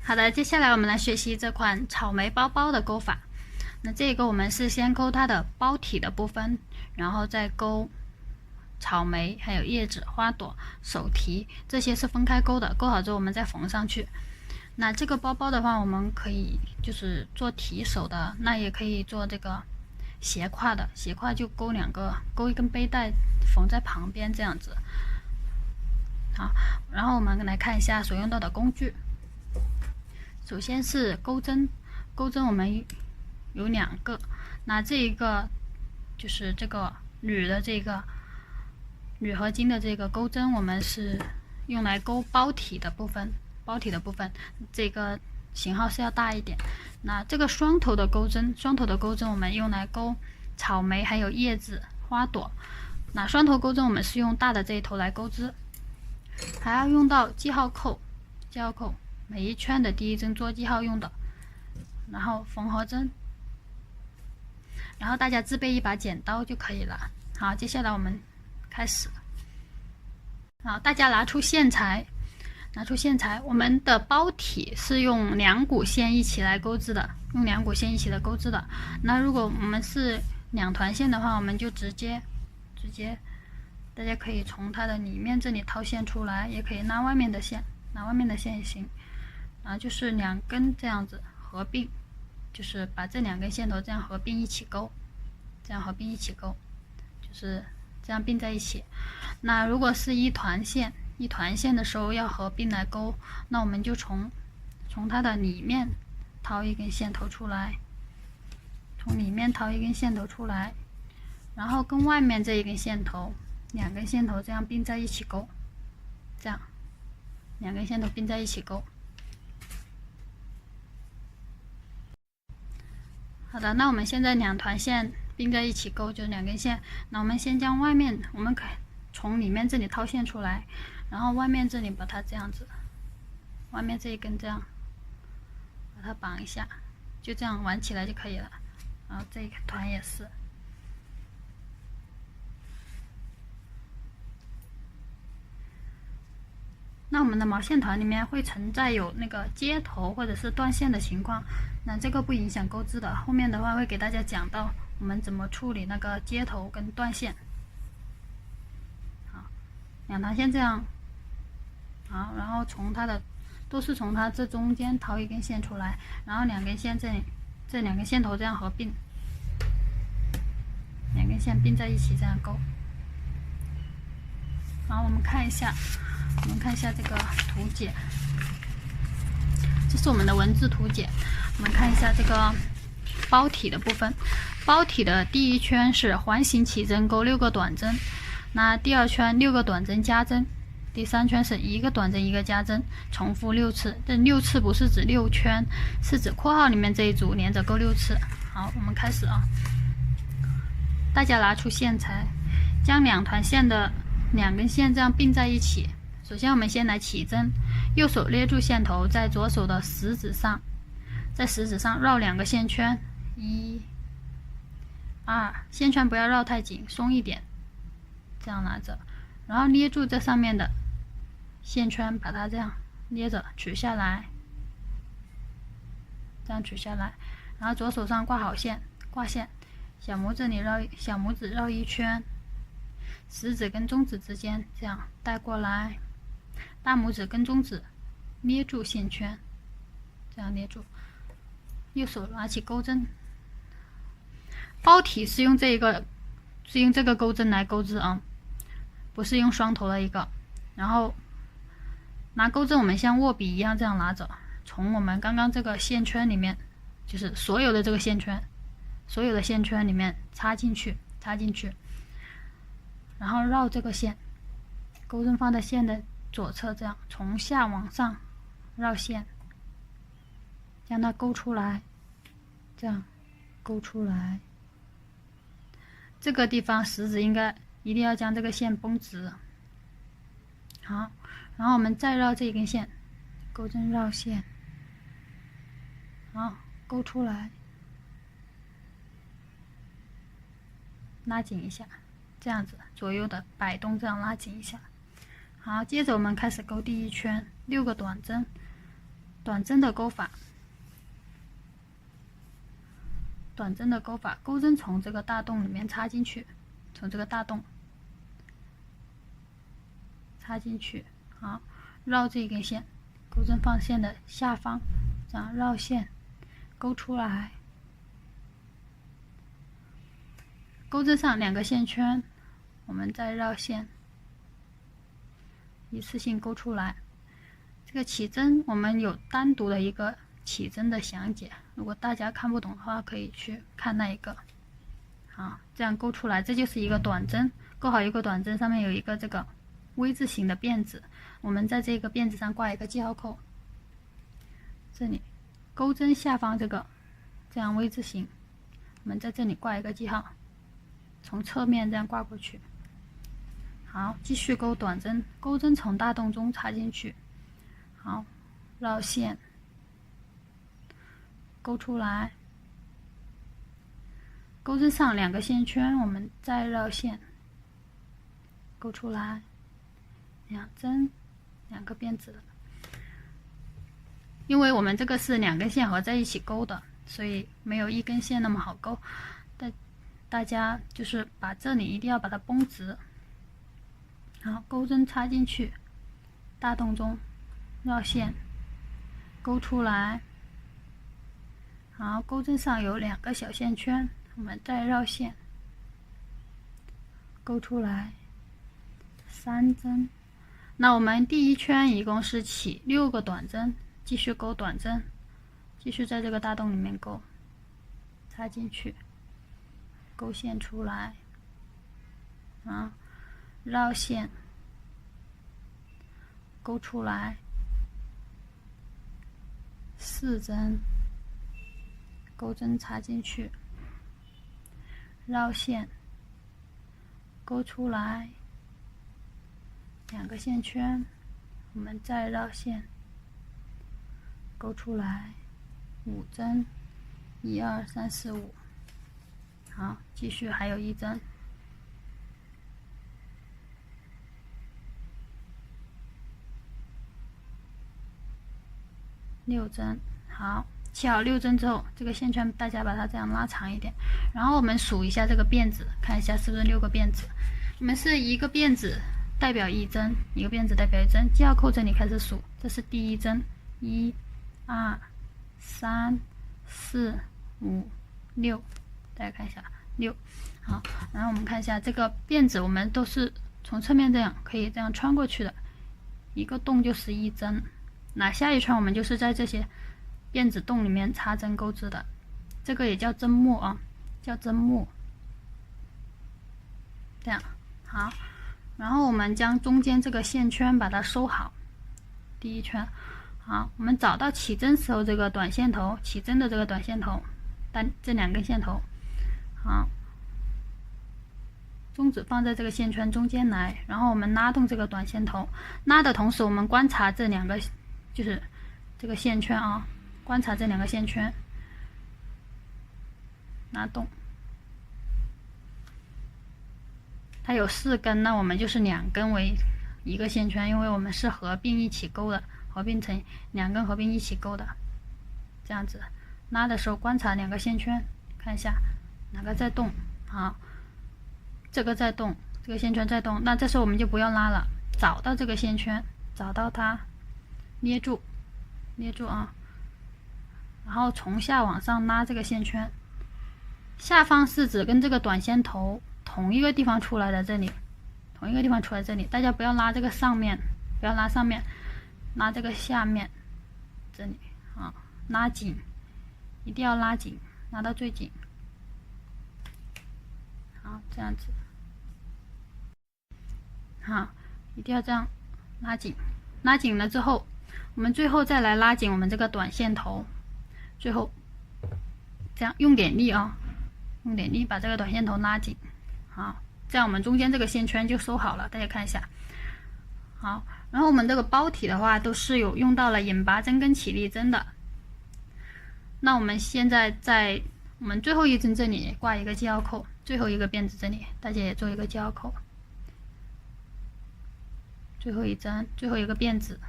好的，接下来我们来学习这款草莓包包的钩法。那这个我们是先钩它的包体的部分，然后再钩草莓、还有叶子、花朵、手提，这些是分开钩的。钩好之后，我们再缝上去。那这个包包的话，我们可以就是做提手的，那也可以做这个斜挎的。斜挎就钩两个，钩一根背带缝在旁边这样子。好，然后我们来看一下所用到的工具。首先是钩针，钩针我们有2个，那这一个就是这个铝的这个铝合金的这个钩针，我们是用来钩包体的部分，这个型号是要大一点。那这个双头的钩针，我们用来钩草莓还有叶子、花朵。那双头钩针我们是用大的这一头来钩织，还要用到记号扣，每一圈的第一针做记号用的，然后缝合针，然后大家自备一把剪刀就可以了。好，接下来我们开始。好，大家拿出线材，我们的包体是用2股线一起来钩织的，那如果我们是2团线的话，我们就直接，大家可以从它的里面这里掏线出来，也可以拉外面的线，也行。就是2根这样子合并，就是把这2根线头这样合并一起钩，就是这样并在一起。那如果是一团线的时候要合并来钩，那我们就从它的里面掏一根线头出来，然后跟外面这一根线头2根线头这样并在一起钩，这样2根线头并在一起钩。好的，那我们现在2团线并在一起钩，就是2根线。那我们先将外面，我们可以从里面这里掏线出来，然后外面这里把它这样子，外面这一根这样把它绑一下，就这样玩起来就可以了。然后这一团也是。那我们的毛线团里面会存在有那个接头或者是断线的情况，那这个不影响钩织的，后面的话会给大家讲到我们怎么处理那个接头跟断线。好，2团线这样，好，然后都是从它这中间掏一根线出来，然后2根线这2根线头这样合并，2根线并在一起这样钩。然后我们看一下这个图解，这是我们的文字图解。我们看一下这个包体的部分，包体的第1圈是环形起针钩6个短针，那第2圈6个短针加针，第3圈是1个短针1个加针，重复6次。这6次不是指6圈，是指括号里面这一组连着钩6次。好，我们开始啊。大家拿出线材，将2团线的2根线这样并在一起。首先我们先来起针，右手捏住线头，在左手的食指上绕2个线圈，1、2，线圈不要绕太紧，松一点，这样拿着，然后捏住这上面的线圈，把它这样捏着取下来，然后左手上挂线，小拇指绕1圈，食指跟中指之间这样带过来，大拇指跟中指捏住线圈，这样捏住，右手拿起钩针。包体是用这个钩针来钩织啊，不是用双头的一个。然后拿钩针我们像握笔一样这样拿着，从我们刚刚这个线圈里面，就是所有的线圈里面插进去，然后绕这个线，钩针放在线的左侧，这样从下往上绕线，将它勾出来，这样勾出来。这个地方食指一定要将这个线绷直。好，然后我们再绕这一根线，钩针绕线，好，勾出来，拉紧一下，这样子左右的摆动，这样拉紧一下。好，接着我们开始钩第1圈，6个短针，短针的钩法，短针的钩法，钩针从这个大洞里面插进去，从这个大洞插进去，好，绕这根线，钩针放线的下方，这样绕线，钩出来，钩针上2个线圈，我们再绕线，一次性钩出来。这个起针我们有单独的一个起针的详解，如果大家看不懂的话，可以去看那一个。好，这样钩出来，这就是一个短针，钩好一个短针，上面有一个这个 V 字形的辫子，我们在这个辫子上挂一个记号扣，这里钩针下方这个这样 V 字形，我们在这里挂一个记号，从侧面这样挂过去。好，继续钩短针，钩针从大洞中插进去，好，绕线，钩出来，钩针上2个线圈，我们再绕线，钩出来，2针，2个辫子。因为我们这个是2根线合在一起钩的，所以没有1根线那么好钩。大家就是把这里一定要把它绷直。好，钩针插进去，大洞中绕线，钩出来。好，钩针上有2个小线圈，我们再绕线，钩出来，3针。那我们第1圈一共是起6个短针，继续钩短针，继续在这个大洞里面钩，插进去，钩线出来，啊，绕线，钩出来，4针，钩针插进去，绕线，钩出来，2个线圈，我们再绕线，钩出来，5针，1、2、3、4、5。好，继续还有1针，6针。好，起好6针之后，这个线圈大家把它这样拉长一点，然后我们数一下这个辫子，看一下是不是6个辫子。我们是1个辫子代表1针，1个辫子代表1针，记号扣这里开始数，这是第1针，1、2、3、4、5、6，大家看一下6。好，然后我们看一下这个辫子，我们都是从侧面这样可以这样穿过去的，一个洞就是1针。那下一圈我们就是在这些辫子洞里面插针钩织的，这个也叫针目啊，叫针目。这样好，然后我们将中间这个线圈把它收好，第1圈。好，我们找到起针时候这个短线头，起针的这个短线头，这2根线头，好，中指放在这个线圈中间来，然后我们拉动这个短线头，拉的同时我们观察这2个，就是这个线圈啊，观察这2个线圈，拉动，它有4根，那我们就是2根为1个线圈，因为我们是合并一起钩的，合并成2根合并一起钩的，这样子拉的时候观察2个线圈，看一下哪个在动，好，这个在动，这个线圈在动，那这时候我们就不要拉了，找到这个线圈，找到它，捏住啊，然后从下往上拉这个线圈，下方是指跟这个短线头同一个地方出来的，这里同一个地方出来，这里大家不要拉这个上面，不要拉上面，拉这个下面，这里啊，拉紧，一定要拉紧，拉到最紧。好，这样子，好，一定要这样拉紧，拉紧了之后，我们最后再来拉紧我们这个短线头，最后这样用点力啊，用点力把这个短线头拉紧，好，这样我们中间这个线圈就收好了，大家看一下。好，然后我们这个包体的话都是有用到了引拔针跟起立针的。那我们现在在我们最后1针这里挂一个记号扣，最后一个辫子这里大家也做一个记号扣，最后1针，最后一个辫子，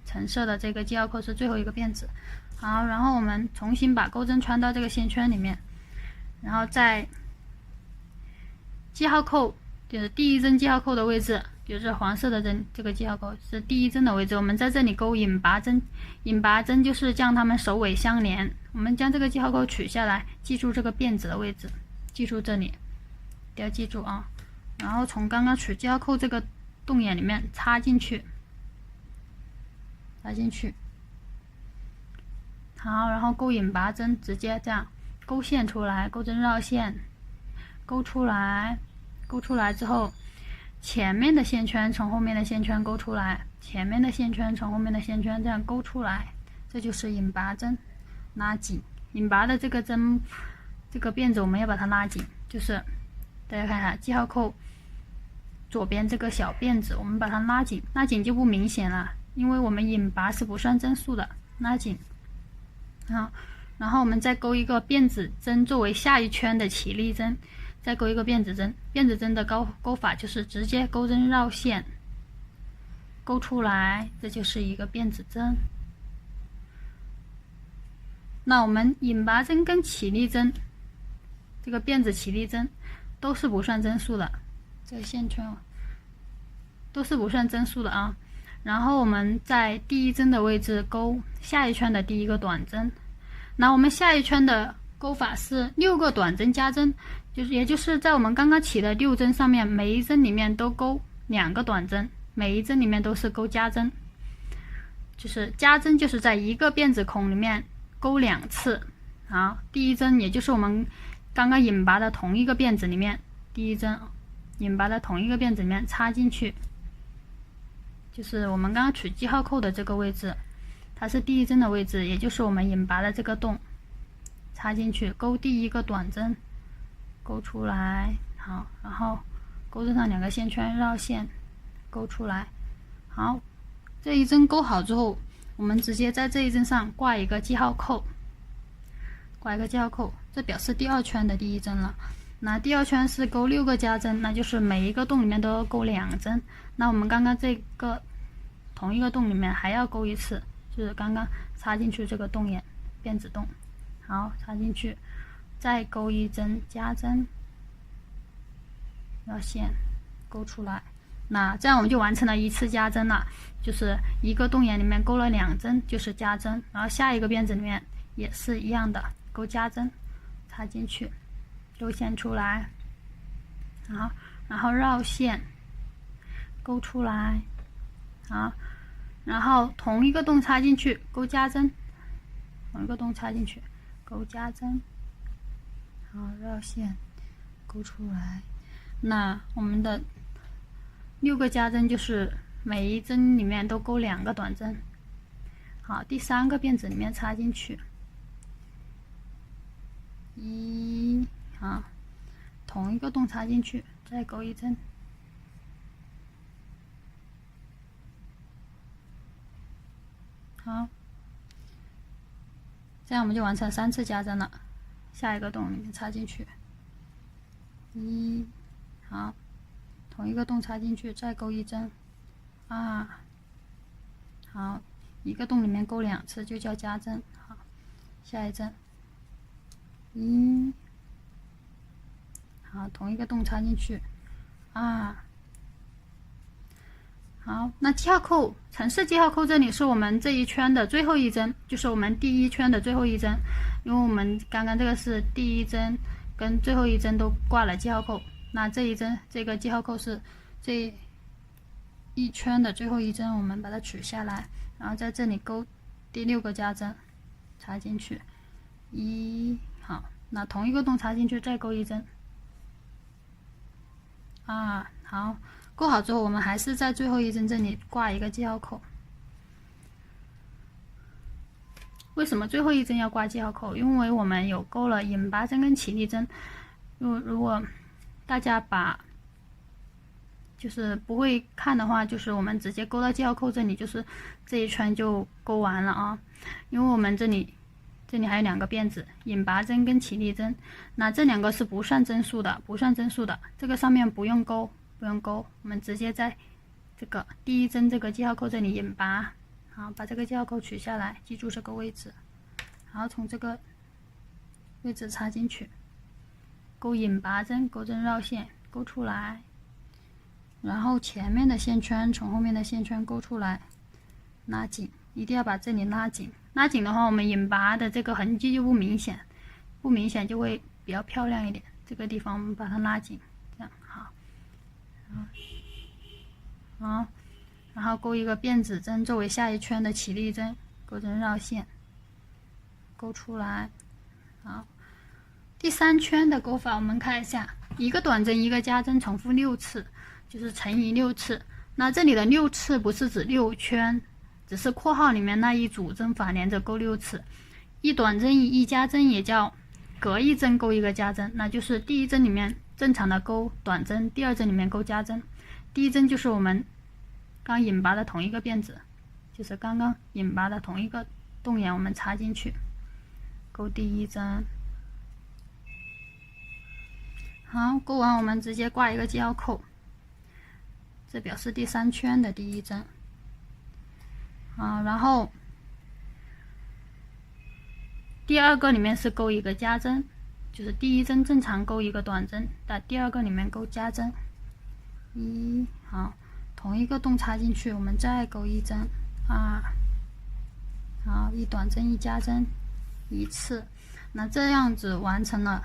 橙色的这个记号扣是最后一个辫子。好，然后我们重新把钩针穿到这个线圈里面，然后在记号扣就是第一针记号扣的位置，就是黄色的针，这个记号扣是第一针的位置，我们在这里钩引拔针，引拔针就是将它们首尾相连。我们将这个记号扣取下来，记住这个辫子的位置，记住这里，一定要记住啊。然后从刚刚取记号扣这个洞眼里面插进去，插进去。好，然后钩引拔针，直接这样勾线出来，钩针绕线，勾出来，勾出来之后，前面的线圈从后面的线圈勾出来，前面的线圈从后面的线圈这样勾出来，这就是引拔针，拉紧。引拔的这个针，这个辫子我们要把它拉紧，就是大家看一下记号扣左边这个小辫子，我们把它拉紧，拉紧就不明显了，因为我们引拔是不算针数的，拉紧。好，然后我们再钩一个辫子针作为下一圈的起立针，再钩一个辫子针。辫子针的钩法就是直接钩针绕线，钩出来，这就是一个辫子针。那我们引拔针跟起立针，这个辫子起立针都是不算针数的，这个线圈都是不算针数的啊。然后我们在第一针的位置钩下一圈的第一个短针，那我们下一圈的钩法是6个短针加针，也就是在我们刚刚起的6针上面，每一针里面都钩2个短针，每一针里面都是钩加针，就是加针就是在一个辫子孔里面钩2次。好，第一针也就是我们刚刚引拔的同一个辫子里面，第一针引拔的同一个辫子里面插进去，就是我们刚刚取记号扣的这个位置，它是第一针的位置，也就是我们引拔的这个洞，插进去，钩第一个短针，钩出来。好，然后钩针上2个线圈绕线，钩出来。好，这一针钩好之后，我们直接在这一针上挂一个记号扣，挂一个记号扣，这表示第2圈的第一针了。那第2圈是钩6个加针，那就是每一个洞里面都要钩2针。那我们刚刚这个同一个洞里面还要钩1次，就是刚刚插进去这个洞眼，辫子洞。好，插进去，再钩1针加针，绕线，钩出来。那这样我们就完成了1次加针了，就是一个洞眼里面钩了2针，就是加针。然后下一个辫子里面也是一样的，钩加针，插进去，钩线出来。好，然后绕线，钩出来。好，然后同一个洞插进去，钩加针，同一个洞插进去，钩加针。好，绕线，钩出来。那我们的6个加针就是每一针里面都钩2个短针。好，第3个辫子里面插进去，好，同一个洞插进去，再钩1针。好，这样我们就完成3次加针了。下一个洞里面插进去，好，同一个洞插进去，再钩1针。好，一个洞里面钩2次就叫加针。好，下一针，好，同一个洞插进去，好，那记号扣，橙色记号扣这里是我们这一圈的最后一针，就是我们第1圈的最后一针，因为我们刚刚这个是第1针跟最后一针都挂了记号扣，那这一针这个记号扣是这一圈的最后一针，我们把它取下来，然后在这里钩第6个加针，插进去，好，那同一个洞插进去，再钩1针。好，钩好之后，我们还是在最后一针这里挂一个记号扣。为什么最后一针要挂记号扣？因为我们有钩了引拔针跟起立针。如果大家就是不会看的话，就是我们直接钩到记号扣这里，就是这一圈就钩完了啊。因为我们这里还有2个辫子，引拔针跟起立针，那这2个是不算针数的，这个上面不用钩，我们直接在这个第1针这个记号扣这里引拔。好，把这个记号扣取下来，记住这个位置，然后从这个位置插进去，钩引拔针，钩针绕线，钩出来，然后前面的线圈从后面的线圈勾出来，拉紧，一定要把这里拉紧。拉紧的话，我们引拔的这个痕迹就不明显，不明显就会比较漂亮一点。这个地方我们把它拉紧，这样好。好，然后钩一个辫子针作为下一圈的起立针，钩针绕线，钩出来。好，第3圈的钩法我们看一下，一个短针一个加针，重复6次，就是乘以6次。那这里的6次不是指6圈，只是括号里面那一组针法连着钩6次。一短针一加针也叫隔一针钩一个加针，那就是第一针里面正常的钩短针，第二针里面钩加针。第一针就是我们刚引拔的同一个辫子，就是刚刚引拔的同一个洞眼，我们插进去，钩第一针。好，钩完我们直接挂一个记号扣，这表示第3圈的第一针。然后第二个里面是钩一个加针，就是第一针正常钩一个短针，在第二个里面钩加针。好，同一个洞插进去，我们再钩一针，2，好，一短针一加针1次，那这样子完成了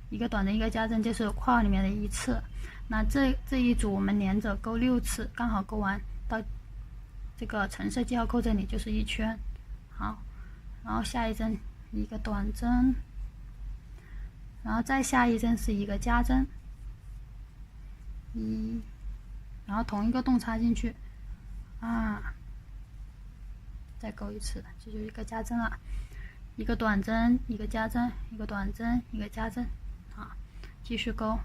一个短针一个加针，就是括号里面的1次。那这一组我们连着钩6次，刚好钩完到这个橙色记号扣这里就是1圈。好，然后下一针一个短针，然后再下一针是一个加针，1，然后同一个洞插进去，2，再钩1次，这就一个加针了。一个短针一个加针，一个短针一个加针，好，继续钩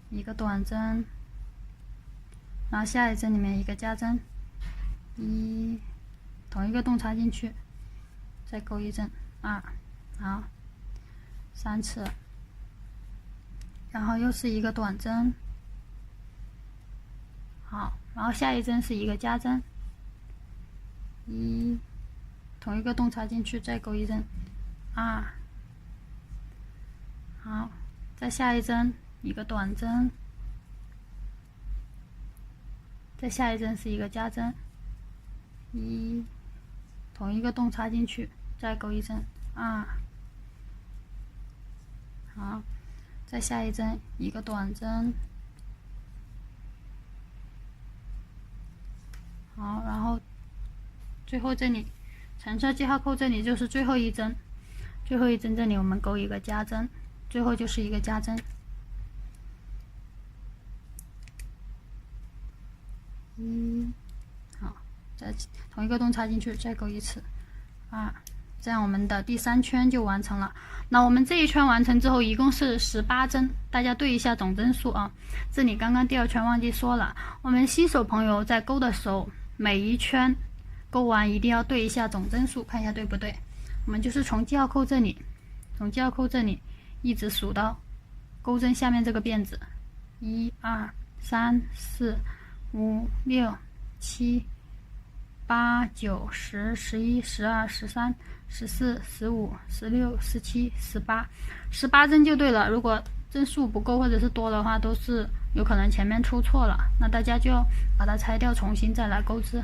一个短针，然后下一针里面一个加针，1，同一个洞插进去，再钩1针，2，好，3次，然后又是一个短针，好，然后下一针是一个加针，1，同一个洞插进去，再钩1针，2，好，再下一针一个短针，再下一针是一个加针，1，同一个洞插进去，再钩1针，2，好，再下一针一个短针，好，然后最后这里橙色记号扣这里就是最后一针，最后一针这里我们钩一个加针，最后就是一个加针。好，再同一个洞插进去，再钩1次，2，这样我们的第3圈就完成了。那我们这一圈完成之后，一共是18针，大家对一下总针数啊。这里刚刚第2圈忘记说了，我们新手朋友在钩的时候，每一圈钩完一定要对一下总针数，看一下对不对。我们就是从记号扣这里，从记号扣这里一直数到钩针下面这个辫子，1、2、3、4、5、6、7、8、9、10、11、12、13、14、15、16、17、18针就对了。如果针数不够或者是多的话，都是有可能前面出错了，那大家就要把它拆掉，重新再来钩织。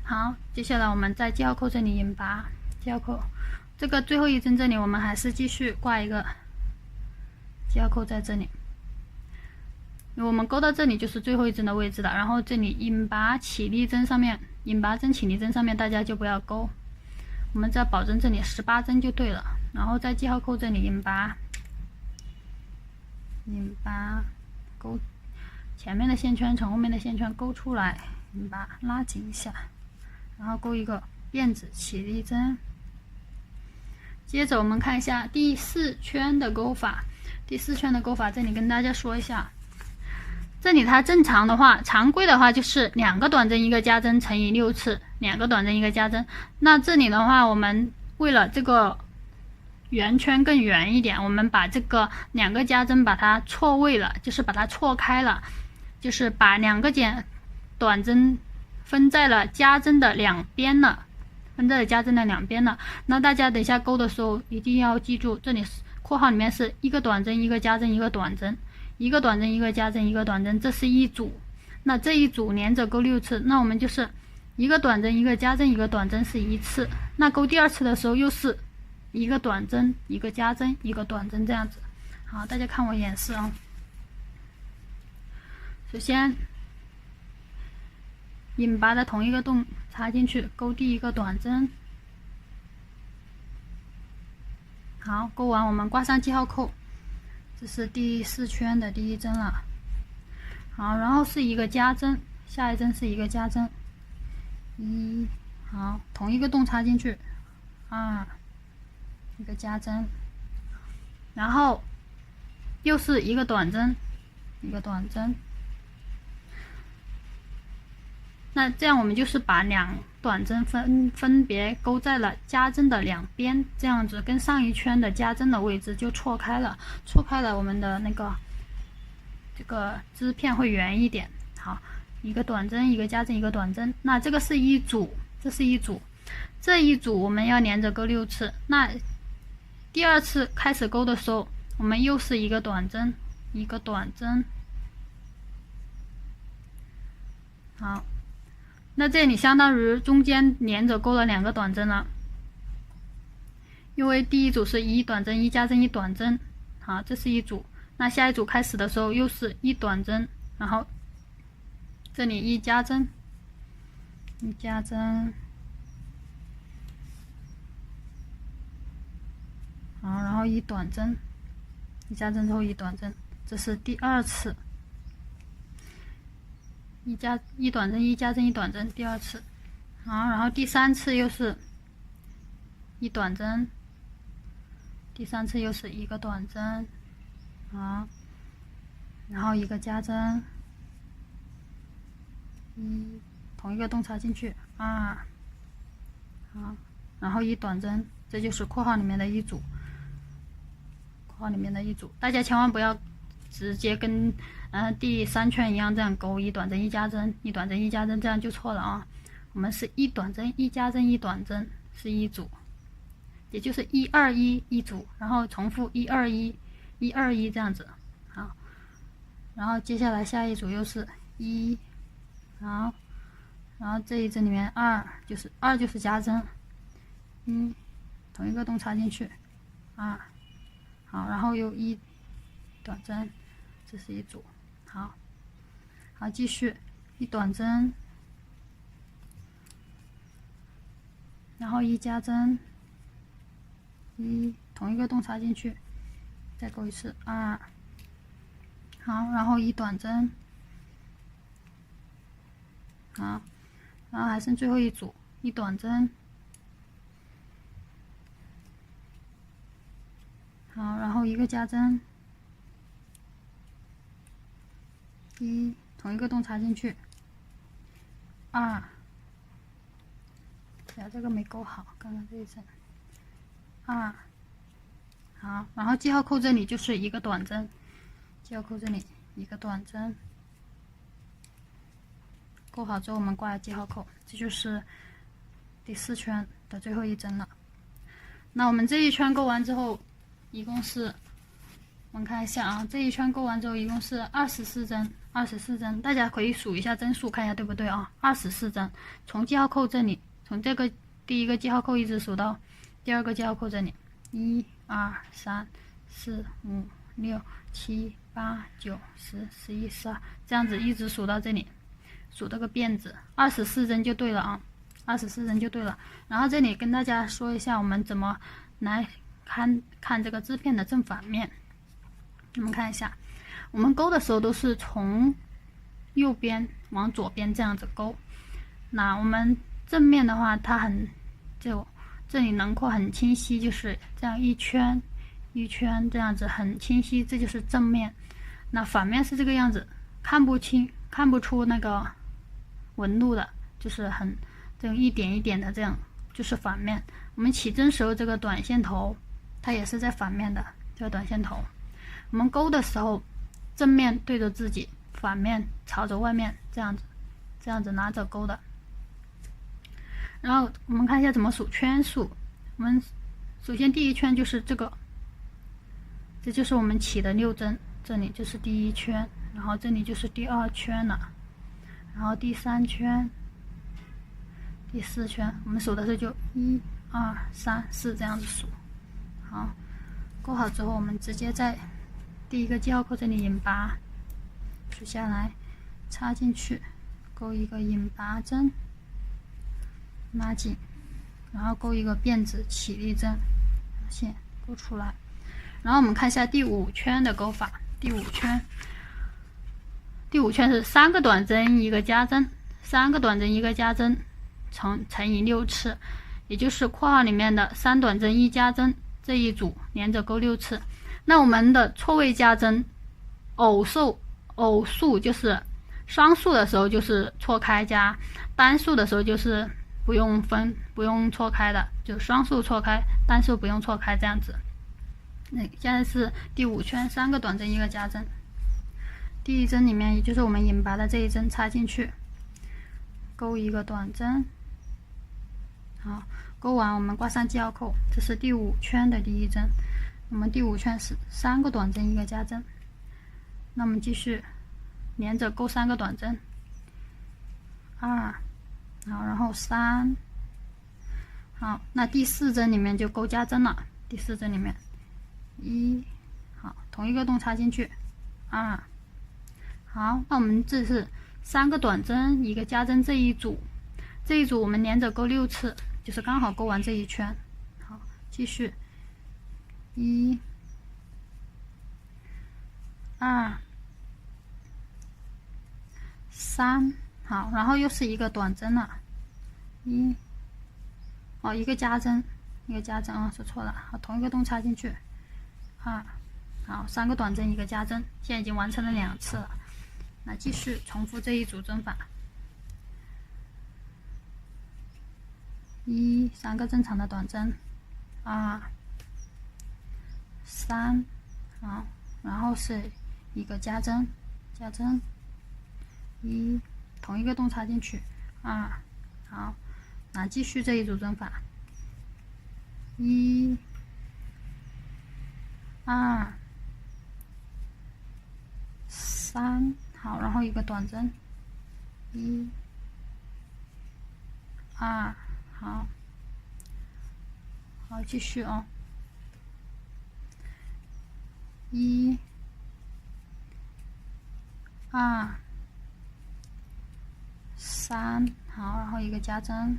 好，接下来我们在记号扣这里引拔，记号扣这个最后一针这里我们还是继续挂一个记号扣在这里，我们钩到这里就是最后一针的位置了。然后这里引拔起立针上面，引拔针起立针上面大家就不要钩，我们在保针这里18针就对了。然后在记号扣这里引拔，钩前面的线圈从后面的线圈勾出来，引拔拉紧一下，然后钩一个辫子起立针。接着我们看一下第4圈的钩法。第4圈的钩法这里跟大家说一下，这里它正常的话，常规的话就是2个短针一个加针乘以6次，2个短针一个加针。那这里的话，我们为了这个圆圈更圆一点，我们把这个2个加针把它错位了，就是把它错开了，就是把2个短针分在了加针的两边了，那大家等一下钩的时候一定要记住，这里括号里面是一个短针一个加针一个短针，一个短针一个加针一个短针，这是一组。那这一组连着钩6次，那我们就是一个短针一个加针一个短针是1次，那钩第2次的时候又是一个短针一个加针一个短针这样子。好，大家看我演示啊。首先引拔的同一个洞插进去，钩第1个短针。好，钩完我们挂上记号扣，这是第4圈的第1针了。好，然后是一个加针，下一针是一个加针。好，同一个洞插进去，2，一个加针，然后又是一个短针，一个短针。那这样我们就是把2短针分别钩在了加针的两边，这样子跟上一圈的加针的位置就错开了，我们的那个这个织片会圆一点。好，一个短针一个加针一个短针，那这个是一组，这是一组，这一组我们要连着钩6次。那第2次开始钩的时候，我们又是一个短针一个短针。好，那这里相当于中间连着钩了2个短针了，因为第一组是1短针1加针1短针。好，这是一组。那下一组开始的时候又是1短针，然后这里1加针1加针，好，然后1短针1加针之后1短针，这是第2次1短针1加针1短针，第2次。好，然后第3次又是1短针，第3次又是一个短针。好，然后一个加针，同一个洞插进去，2，好，然后1短针，这就是括号里面的一组，大家千万不要直接跟第3圈一样这样钩1短针1加针1短针1加针，这样就错了啊。我们是1短针1加针1短针是一组，也就是1 2 1一组，然后重复1 2 1 1 2 1这样子。好，然后接下来下一组又是1，好，然后这一针里面2就是加针，同一个洞插进去，2，好，然后又1短针，这是一组。好，继续1短针，然后1加针，同一个洞插进去，再钩一次，2，好，然后1短针，好，然后还剩最后一组1短针，好，然后一个加针，同一个洞插进去，2，这个没钩好，刚刚这一针，2，好，然后记号扣这里就是一个短针，记号扣这里一个短针，钩好之后我们挂记号扣，这就是第4圈的最后一针了。那我们这一圈钩完之后，一共是，我们看一下啊，这一圈钩完之后一共是24针，大家可以数一下针数，看一下对不对啊？24针，从记号扣这里，从这个第1个记号扣一直数到第2个记号扣这里，1 2 3 4 5 6 7 8 9 10 11 12，这样子一直数到这里，数这个辫子，24针就对了啊，24针就对了。然后这里跟大家说一下，我们怎么来看这个织片的正反面。我们看一下，我们钩的时候都是从右边往左边这样子钩。那我们正面的话，它就这里轮廓很清晰，就是这样一圈一圈这样子很清晰，这就是正面。那反面是这个样子，看不出那个纹路的，就是这种一点一点的，这样就是反面。我们起针时候这个短线头它也是在反面的，这个短线头我们钩的时候正面对着自己，反面朝着外面，这样子拿着钩的。然后我们看一下怎么数圈数。我们首先第一圈就是这个，这就是我们起的6针，这里就是第一圈，然后这里就是第2圈了，然后第3圈、第4圈，我们数的时候就1、2、3、4这样子数。好，勾好之后，我们直接在第一个记号扣这里引拔，数下来，插进去，勾一个引拔针，拉紧，然后勾一个辫子起立针，线勾出来。然后我们看一下第5圈的勾法。第5圈是3个短针1个加针，3个短针1个加针乘以6次，也就是括号里面的3短针1加针这一组连着勾6次。那我们的错位加针偶数就是双数的时候就是错开加，单数的时候就是不用错开的，就双数错开，单数不用错开这样子。现在是第5圈，3个短针1个加针，第一针里面也就是我们引拔的这一针插进去，勾一个短针，好，勾完我们挂上记号扣，这是第5圈的第一针。我们第5圈是3个短针1个加针，那我们继续连着勾3个短针，2，好，然后3，好，那第4针里面就勾加针了，第4针里面1，好，同一个洞插进去，2，好，那我们这是3个短针1个加针这一组我们连着勾6次，就是刚好勾完这一圈。好，继续1、2、3，好，然后又是一个短针了，1，一个加针啊，说错了，好，同一个洞插进去，2，好，3个短针1个加针，现在已经完成了2次了。那继续重复这一组针法，1、3个正常的短针，2、3，好，然后是一个加针，1，同一个洞插进去，2，好，那继续这一组针法，1、2、3，好，然后一个短针，1、2，好，继续哦，1、2、3，好，然后一个加针，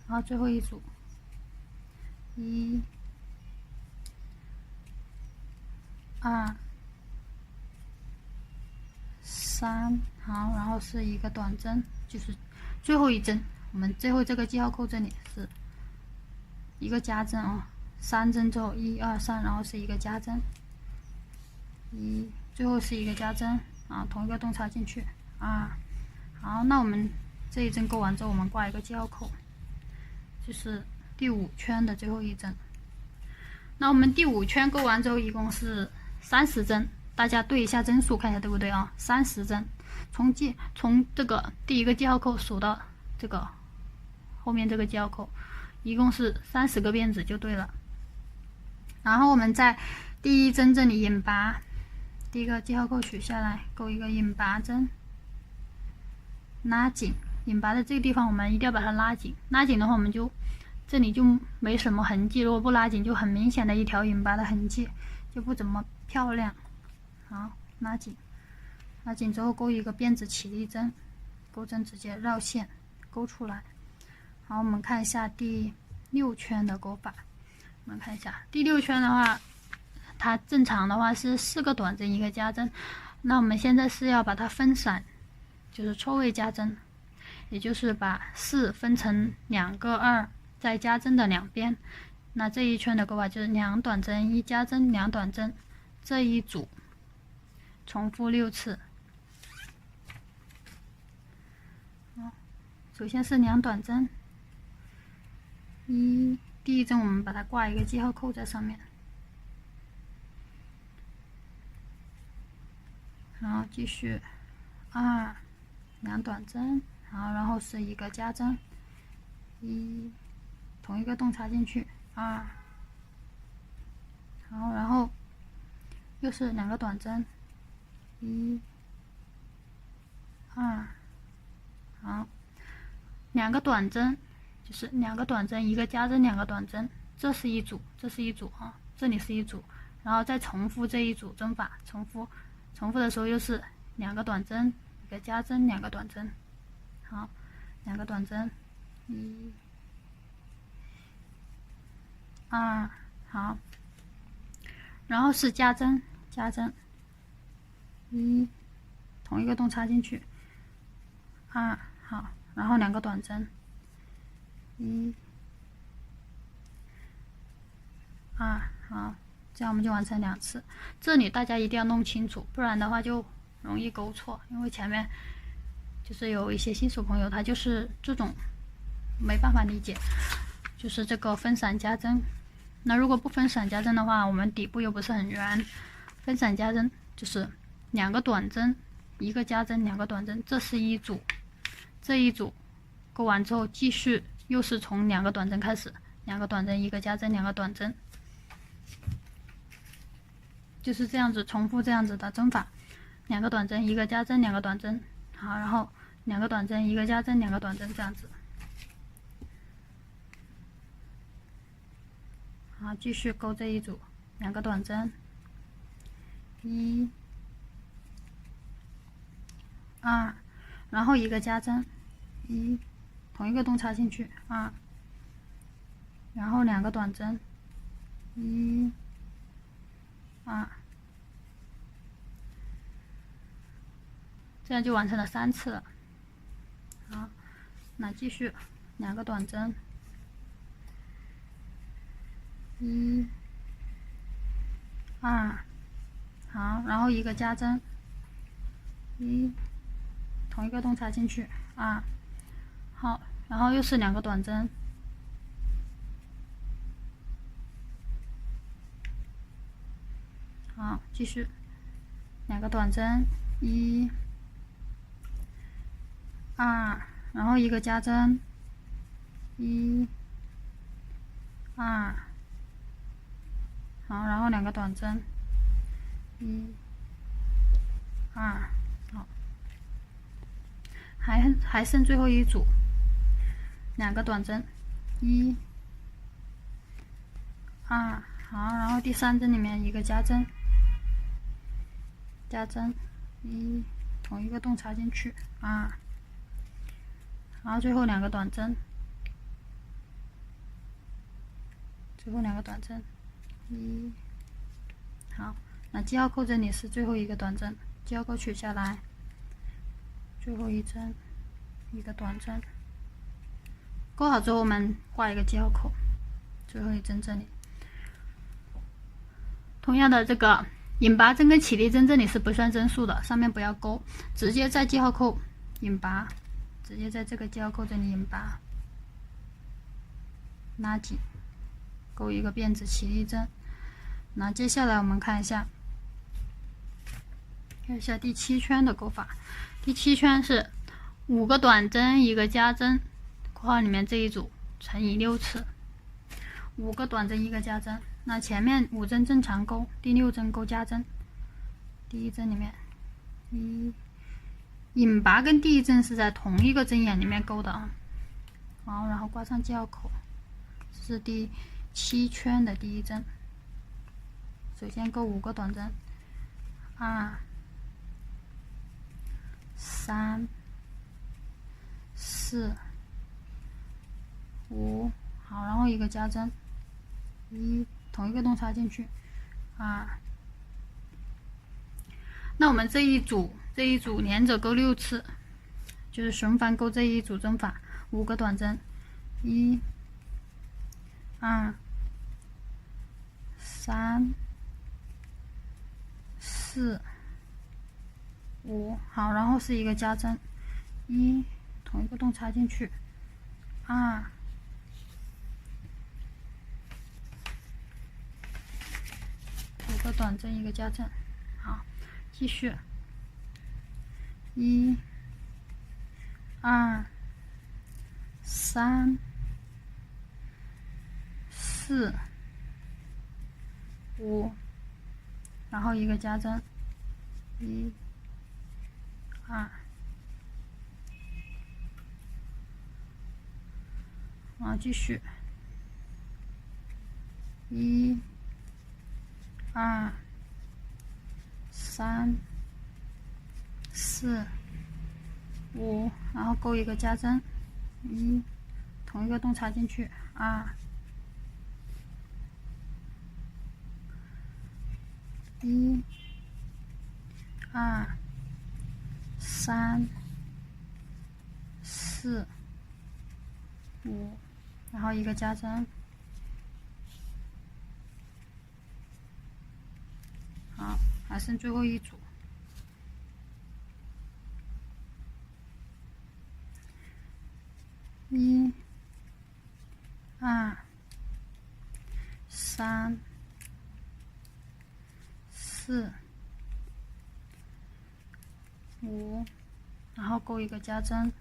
然后最后一组，1、2、3，好，然后是一个短针，就是最后一针，我们最后这个记号扣这里是一个加针啊，3针之后1、2、3，然后是一个加针，1，最后是一个加针啊，同一个洞插进去，2，好，那我们这一针勾完之后，我们挂一个记号扣，就是第5圈的最后一针。那我们第5圈勾完之后，一共是30针，大家对一下针数，看一下对不对啊？30针，从这个第一个记号扣数到这个后面这个记号扣，一共是30个辫子就对了。然后我们在第1针这里引拔，第一个记号扣取下来，勾一个引拔针，拉紧，引拔的这个地方我们一定要把它拉紧，拉紧的话我们就这里就没什么痕迹，如果不拉紧就很明显的一条引拔的痕迹，就不怎么漂亮。好，拉紧之后勾一个辫子起立针，钩针直接绕线勾出来。好，我们看一下第6圈的勾法。我们看一下第6圈的话，它正常的话是4个短针1个加针，那我们现在是要把它分散，就是错位加针，也就是把4分成2个2再加针的两边。那这一圈的勾法就是2短针1加针2短针这一组，重复6次。首先是2短针，第一针我们把它挂一个记号扣在上面，然后继续2，两短针，然后是一个加针，1，同一个洞插进去，2，好，然后又是两个短针，1、2，好，两个短针就是两个短针，一个加针，两个短针，这是一组，这是一组啊，这里是一组，然后再重复这一组针法，重复的时候又是两个短针，一个加针，两个短针，好，两个短针，1、2，好，然后是加针，1，同一个洞插进去，2，好，然后两个短针，1、2，好，这样我们就完成2次。这里大家一定要弄清楚，不然的话就容易勾错，因为前面就是有一些新手朋友他就是这种没办法理解，就是这个分散加针。那如果不分散加针的话，我们底部又不是很圆，分散加针就是两个短针，一个加针，两个短针，这是一组，这一组勾完之后继续又是从两个短针开始，两个短针，一个加针，两个短针，就是这样子重复这样子的针法，两个短针，一个加针，两个短针，好，然后两个短针，一个加针，两个短针，这样子。好，继续勾这一组，两个短针，1、2，然后一个加针，1，同一个洞插进去，2，然后两个短针，1、2，这样就完成了3次了。好，那继续两个短针，1、2，好，然后一个加针，1，同一个洞插进去，2，好，然后又是两个短针，好，继续两个短针，1、2，然后一个加针，1、2，好，然后两个短针，1、2，好，还剩最后一组，两个短针，1、2，好，然后第3针里面一个加针，1，同一个洞插进去，2，然后最后两个短针，1，好，那记号扣这里是最后一个短针，记号扣取下来，最后一针，一个短针，勾好之后我们挂一个记号扣，最后一针这里。同样的，这个引拔针跟起立针这里是不算针数的，上面不要勾，直接在记号扣引拔，直接在这个记号扣这里引拔，拉紧，勾一个辫子起立针。那接下来我们看一下第7圈的勾法。第7圈是5个短针，一个加针，括号里面这一组乘以6次，5个短针，一个加针。那前面5针正常勾，第6针勾加针。第1针里面引拔跟第1针是在同一个针眼里面勾的啊。好，然后挂上记号口，这是第7圈的第1针。首先勾5个短针，2、3、4、5，好，然后一个加针，1，同一个洞插进去，2。那我们这一组连着勾6次，就是循环勾这一组针法，5个短针，1、2、3、4、5，好，然后是一个加针，1，同一个洞插进去，2，5个短针，一个加针，好，继续1、2、3、4、5，然后一个加针，1、2，继续，1、2、3、4、5，然后勾一个加针，1，同一个洞插进去，2、1、2、3、4、5，然后一个加针，好，还剩最后一组。1、2、3、4、5，然后勾一个加针，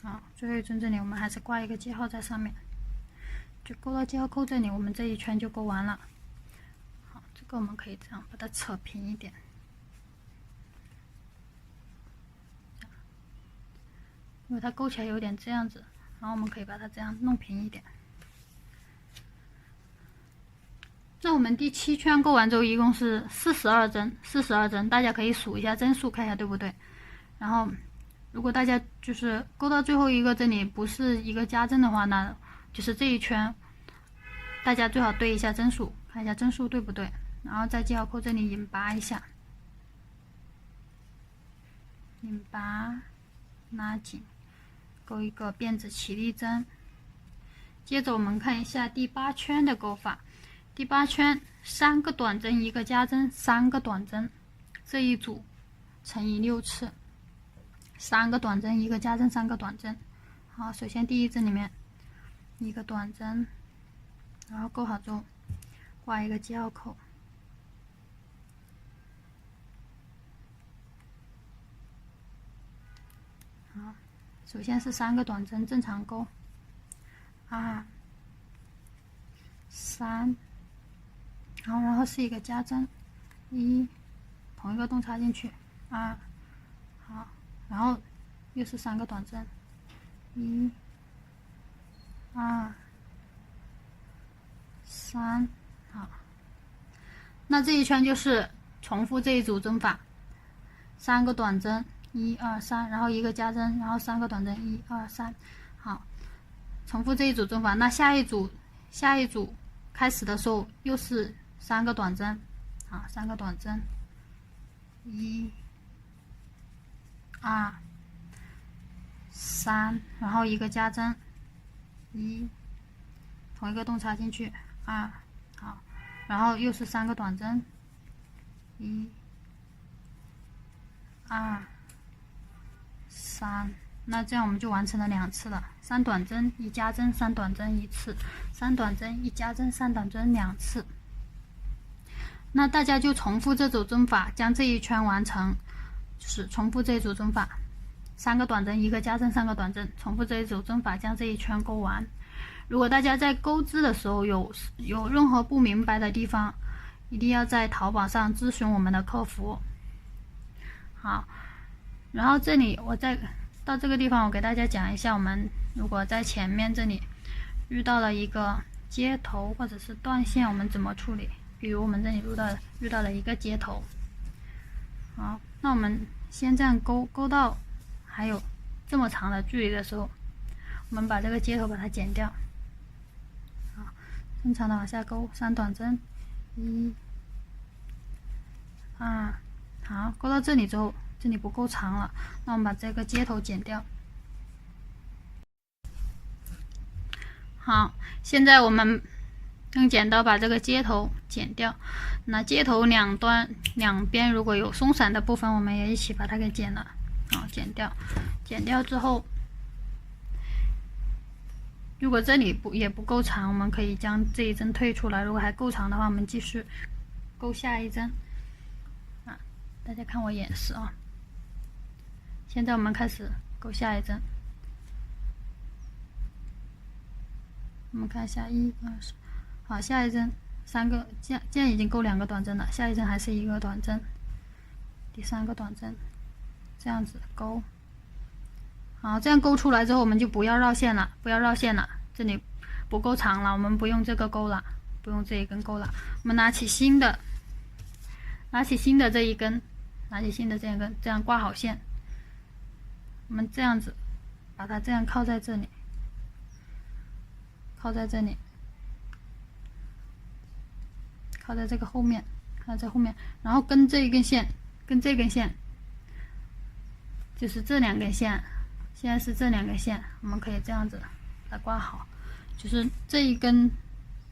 好，最后一针这里我们还是挂一个记号在上面，就勾到记号扣这里，我们这一圈就勾完了。好，这个我们可以这样把它扯平一点。因为它勾起来有点这样子，然后我们可以把它这样弄平一点。那我们第7圈勾完之后，一共是42针，42针，大家可以数一下针数，看一下对不对。然后，如果大家就是勾到最后一个这里不是一个加针的话，那就是这一圈，大家最好对一下针数，看一下针数对不对。然后在记号扣这里引拔一下，引拔，拉紧。勾一个辫子起立针，接着我们看一下第8圈的勾法。第8圈3个短针1个加针，3个短针，这一组乘以6次，3个短针1个加针，3个短针。好，首先第一针里面1个短针，然后勾好之后挂一个记号扣。好。首先是3个短针，正常勾，2、3，然后是一个加针，1，同一个洞插进去，2，好，然后又是3个短针，1、2、3，好，那这一圈就是重复这一组针法，3个短针。1、2、3，然后一个加针，然后3个短针，1、2、3，好，重复这一组针法。那下一组开始的时候又是3个短针，好，3个短针，1、2、3，然后一个加针，1，同一个洞插进去，2，好，然后又是3个短针，1、2、3，那这样我们就完成了2次了。3短针1加针，3短针1次，3短针1加针，3短针2次。那大家就重复这组针法，将这一圈完成，就是重复这一组针法，3个短针1个加针，3个短针，重复这一组针法，将这一圈勾完。如果大家在钩织的时候有任何不明白的地方，一定要在淘宝上咨询我们的客服。好。然后这里我再到这个地方，我给大家讲一下，我们如果在前面这里遇到了一个接头或者是断线，我们怎么处理？比如我们这里遇到了一个接头，好，那我们先这样勾到还有这么长的距离的时候，我们把这个接头把它剪掉，好，正常的往下勾，3短针，1、2，好，勾到这里之后。这里不够长了，那我们把这个接头剪掉。好，现在我们用剪刀把这个接头剪掉。那接头两边如果有松散的部分，我们也一起把它给剪了。好，剪掉之后，如果这里也不够长，我们可以将这一针退出来，如果还够长的话，我们继续钩下一针啊。大家看我演示啊。现在我们开始钩下一针，我们看一下1、2、3，好，下一针3个，这样已经钩2个短针了，下一针还是1个短针，第3个短针，这样子钩。好，这样钩出来之后，我们就不要绕线了，这里不够长了，我们不用这个钩了，不用这一根钩了。我们拿起新的这一根，这样挂好线。我们这样子把它这样靠在这里，靠在这个后面，靠在后面，然后跟这根线，就是这2根线。现在是这2根线，我们可以这样子来挂好。就是这一根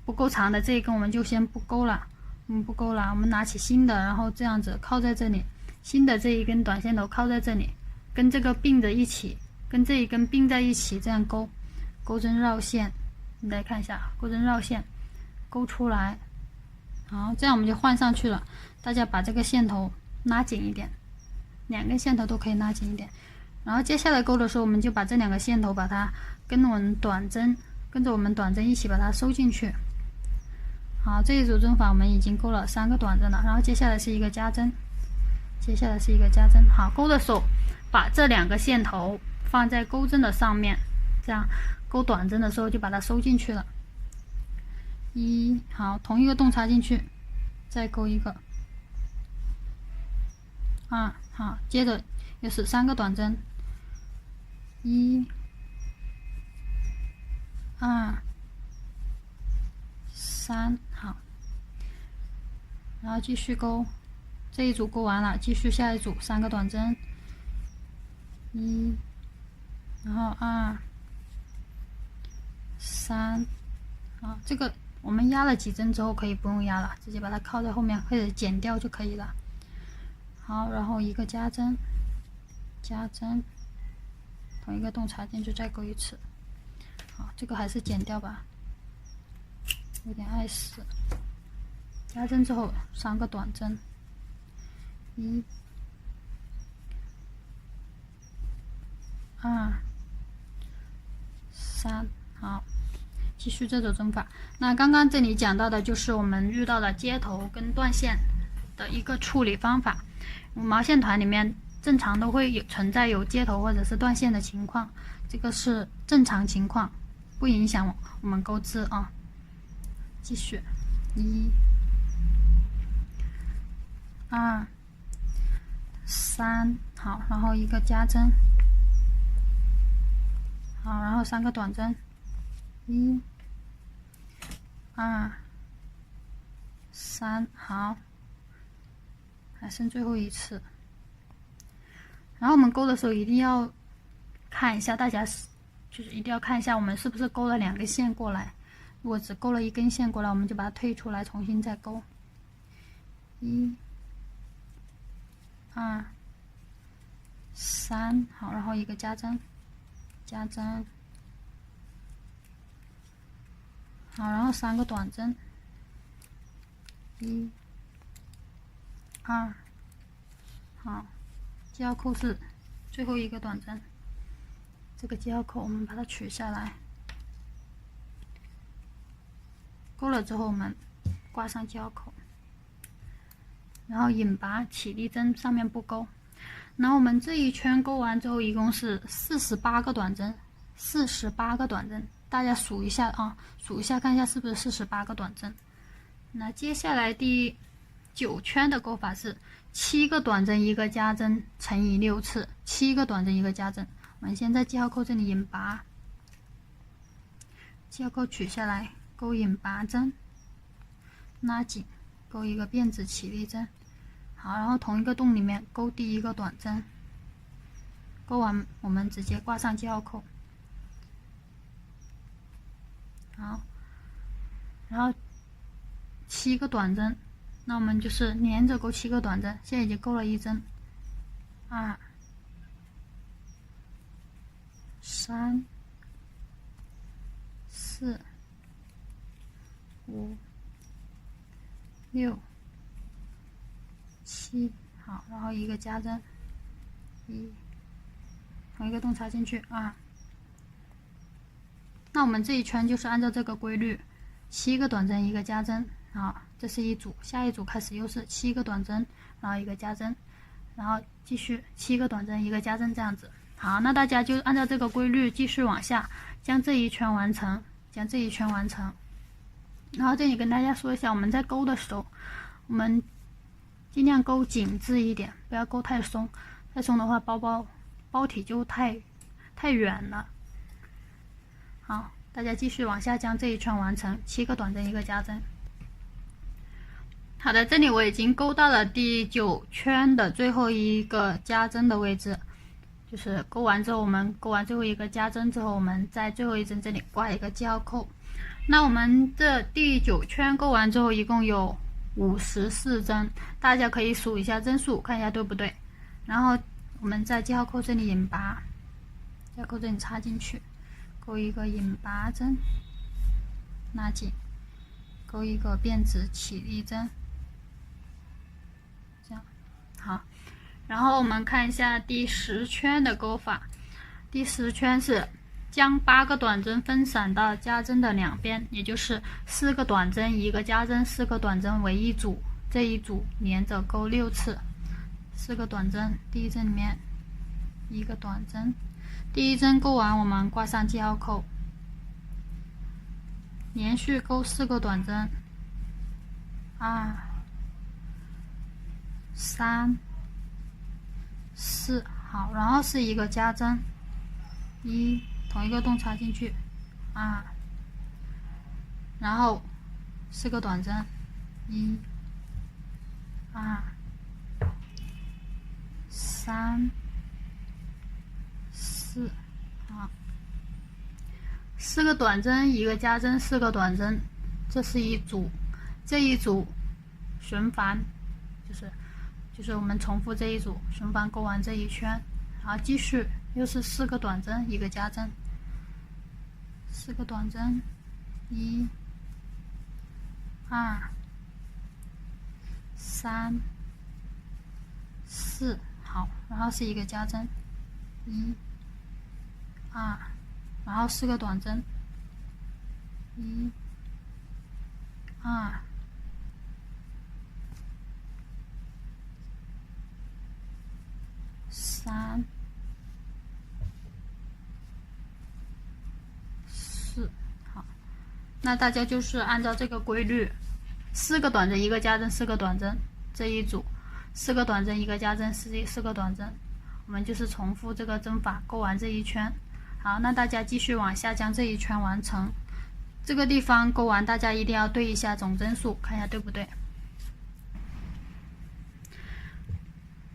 不够长的这一根，我们就先不钩了，我们拿起新的，然后这样子靠在这里，新的这一根短线头靠在这里，跟这个并着一起，跟这一根并在一起，这样钩针绕线。你来看一下，钩针绕线，钩出来，好，这样我们就换上去了。大家把这个线头拉紧一点，2根线头都可以拉紧一点。然后接下来钩的时候，我们就把这2个线头把它跟着我们短针一起把它收进去。好，这一组针法我们已经钩了3个短针了，然后接下来是一个加针，好，钩的时候把这2个线头放在钩针的上面，这样钩短针的时候就把它收进去了。好，同一个洞插进去，再钩一个。好，接着又是3个短针，1、2、3，好，然后继续钩，这一组钩完了，继续下一组3个短针，1，然后2、3，好，这个我们压了几针之后可以不用压了，直接把它靠在后面或者剪掉就可以了。好，然后一个加针，同一个洞插进去，再钩一次。好，这个还是剪掉吧，有点碍事。加针之后3个短针，1、2、3，好，继续这种针法。那刚刚这里讲到的就是我们遇到了接头跟断线的一个处理方法。毛线团里面正常都会存在有接头或者是断线的情况，这个是正常情况，不影响我们钩织啊。继续，1、2、3，好，然后一个加针，好，然后3个短针，1、2、3，好。还剩最后一次，然后我们钩的时候一定要看一下，大家就是一定要看一下我们是不是钩了2根线过来。如果只钩了1根线过来，我们就把它退出来，重新再钩。1、2、3，好，然后一个加针，好，然后3个短针，1、2，好，记号扣是最后一个短针，这个记号扣我们把它取下来，钩了之后我们挂上记号扣，然后引拔起立针上面不钩。然后我们这一圈钩完之后一共是48个短针，48个短针，大家数一下啊，数一下看一下是不是48个短针。那接下来第9圈的钩法是7个短针1个加针乘以6次，7个短针1个加针。我们先在记号扣这里引拔，记号扣取下来，钩引拔针，拉紧，钩一个辫子起立针。好，然后同一个洞里面钩第1个短针，钩完我们直接挂上记号扣。好，然后7个短针，那我们就是连着钩7个短针，现在已经钩了1针，2、3、4、5、6、7，好，然后一个加针，1，同一个洞插进去，2。那我们这一圈就是按照这个规律，7个短针一个加针，啊，这是一组，下一组开始又是7个短针，然后一个加针，然后继续7个短针一个加针，这样子。好，那大家就按照这个规律继续往下，将这一圈完成，将这一圈完成。然后这里跟大家说一下，我们在勾的时候，我们尽量勾紧致一点，不要勾太松，太松的话包体就太远了。好，大家继续往下将这一圈完成，7个短针一个加针。好的，这里我已经勾到了第9圈的最后一个加针的位置，就是勾完之后，我们勾完最后一个加针之后，我们在最后一针这里挂一个记号扣。那我们这第9圈勾完之后，一共有54针，大家可以数一下针数，看一下对不对。然后我们在记号扣这里引拔，记号扣这里插进去，勾一个引拔针，拉紧，勾一个辫子起立针，这样好。然后我们看一下第10圈的勾法，第10圈是将8个短针分散到加针的两边，也就是4个短针一个加针，4个短针为一组，这一组连着勾6次。4个短针，第一针里面一个短针，第一针勾完我们挂上记号扣，连续勾4个短针，2、3、4，好，然后是一个加针，1，同一个洞插进去，2，然后4个短针，1、2、3、4，好，4个短针一个加针，4个短针，这是一组，这一组循环，就是我们重复这一组循环勾完这一圈，然后继续又是4个短针一个加针，4个短针，1、2、3、4，好，然后是一个加针，1、2，然后4个短针，1、2、3、4，好，那大家就是按照这个规律，4个短针一个加针，4个短针这一组，4个短针一个加针，4个短针，我们就是重复这个针法勾完这一圈。好，那大家继续往下将这一圈完成。这个地方勾完，大家一定要对一下总针数，看一下对不对。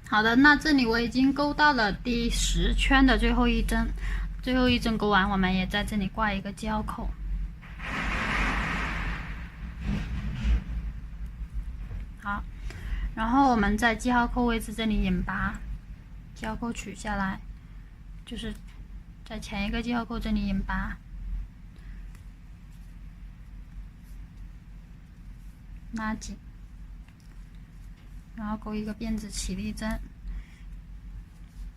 好的，那这里我已经勾到了第10圈的最后一针，最后一针勾完，我们也在这里挂一个记号扣。好，然后我们在记号扣位置这里引拔，记号扣取下来，就是在前一个记号扣这里引拔，拉紧，然后勾一个辫子起立针。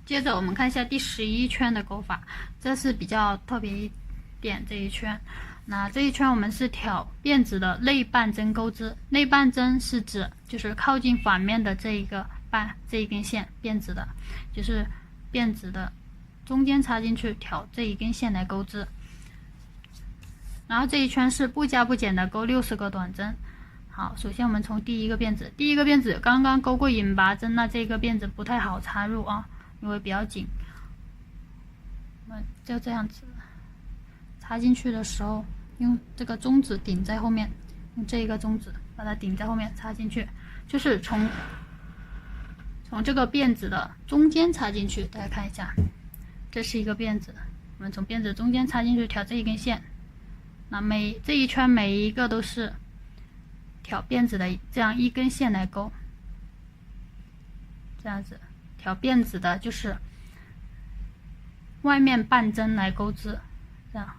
接着我们看一下第11圈的勾法，这是比较特别一点这一圈。那这一圈我们是挑辫子的内半针钩织，内半针是指就是靠近反面的这一根线，辫子的就是辫子的中间插进去，挑这一根线来钩织。然后这一圈是不加不减的勾60个短针。好，首先我们从第一个辫子刚刚勾过引拔针，那这个辫子不太好插入啊，因为比较紧。我们就这样子插进去的时候，用这个中指顶在后面，用这一个中指把它顶在后面插进去，就是从这个辫子的中间插进去。大家看一下，这是一个辫子，我们从辫子中间插进去，挑这一根线。那这一圈每一个都是挑辫子的这样一根线来勾，这样子挑辫子的就是外面半针来钩织，这样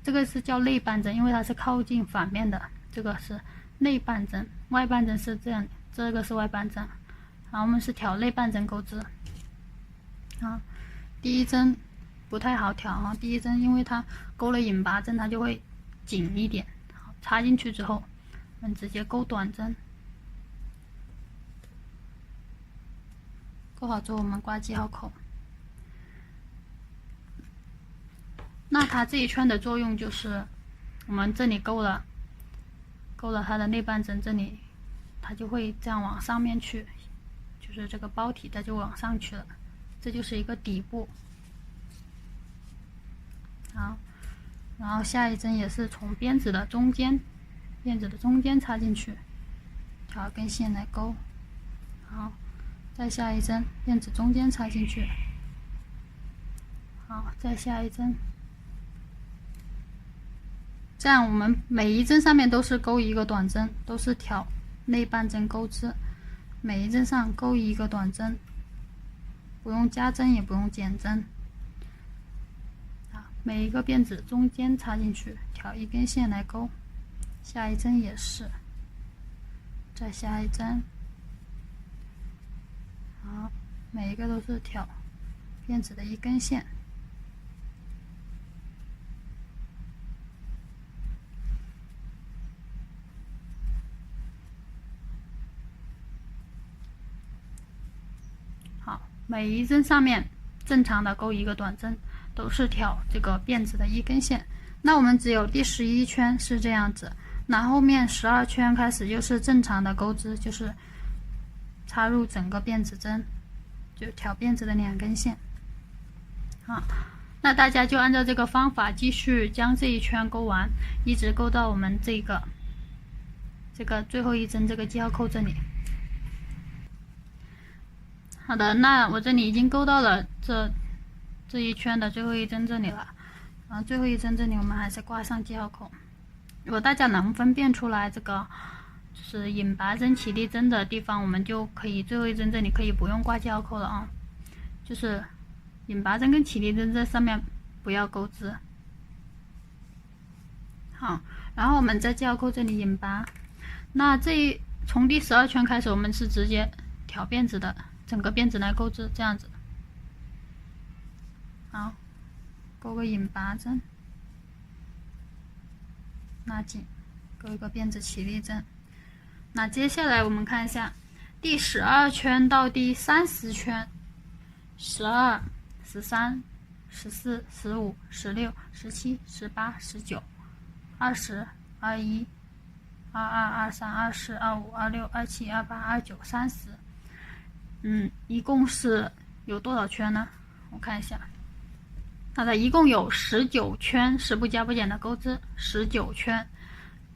这个是叫内半针，因为它是靠近反面的，这个是内半针，外半针是这样，这个是外半针。然后我们是调内半针钩织。第一针不太好调啊，第一针因为它钩了引拔针，它就会紧一点。好，插进去之后，我们直接钩短针，钩好之后我们挂记号扣。那它这一圈的作用就是，我们这里钩了它的内半针，这里它就会这样往上面去，就是这个包体它就往上去了，这就是一个底部。好，然后下一针也是从辫子的中间插进去，调一根线来钩。好，再下一针辫子中间插进去。好，再下一针。这样我们每一针上面都是钩一个短针，都是挑内半针钩织，每一针上钩一个短针，不用加针也不用减针。每一个辫子中间插进去，挑一根线来钩。下一针也是，再下一针。好，每一个都是挑辫子的一根线。好，每一针上面正常的钩一个短针，都是挑这个辫子的一根线。那我们只有第11圈是这样子，那后面12圈开始就是正常的钩织，就是插入整个辫子针，就挑辫子的2根线。好，那大家就按照这个方法继续将这一圈钩完，一直钩到我们这个最后一针这个记号扣这里。好的，那我这里已经钩到了这一圈的最后一针这里了，然后最后一针这里我们还是挂上记号扣。如果大家能分辨出来这个就是引拔针、起立针的地方，我们就可以最后一针这里可以不用挂记号扣了啊，就是引拔针跟起立针这上面不要钩织。好，然后我们在记号扣这里引拔，那从第12圈开始，我们是直接挑辫子的，整个辫子来钩织，这样子。好，钩个引拔针，拉紧，钩一个辫子起立针。那接下来我们看一下第12圈到第30圈，12、13、14、15、16、17、18、19、20、21、22、23、24、25、26、27、28、29、30。一共是有多少圈呢？我看一下。好的，一共有19圈是不加不减的钩织，19圈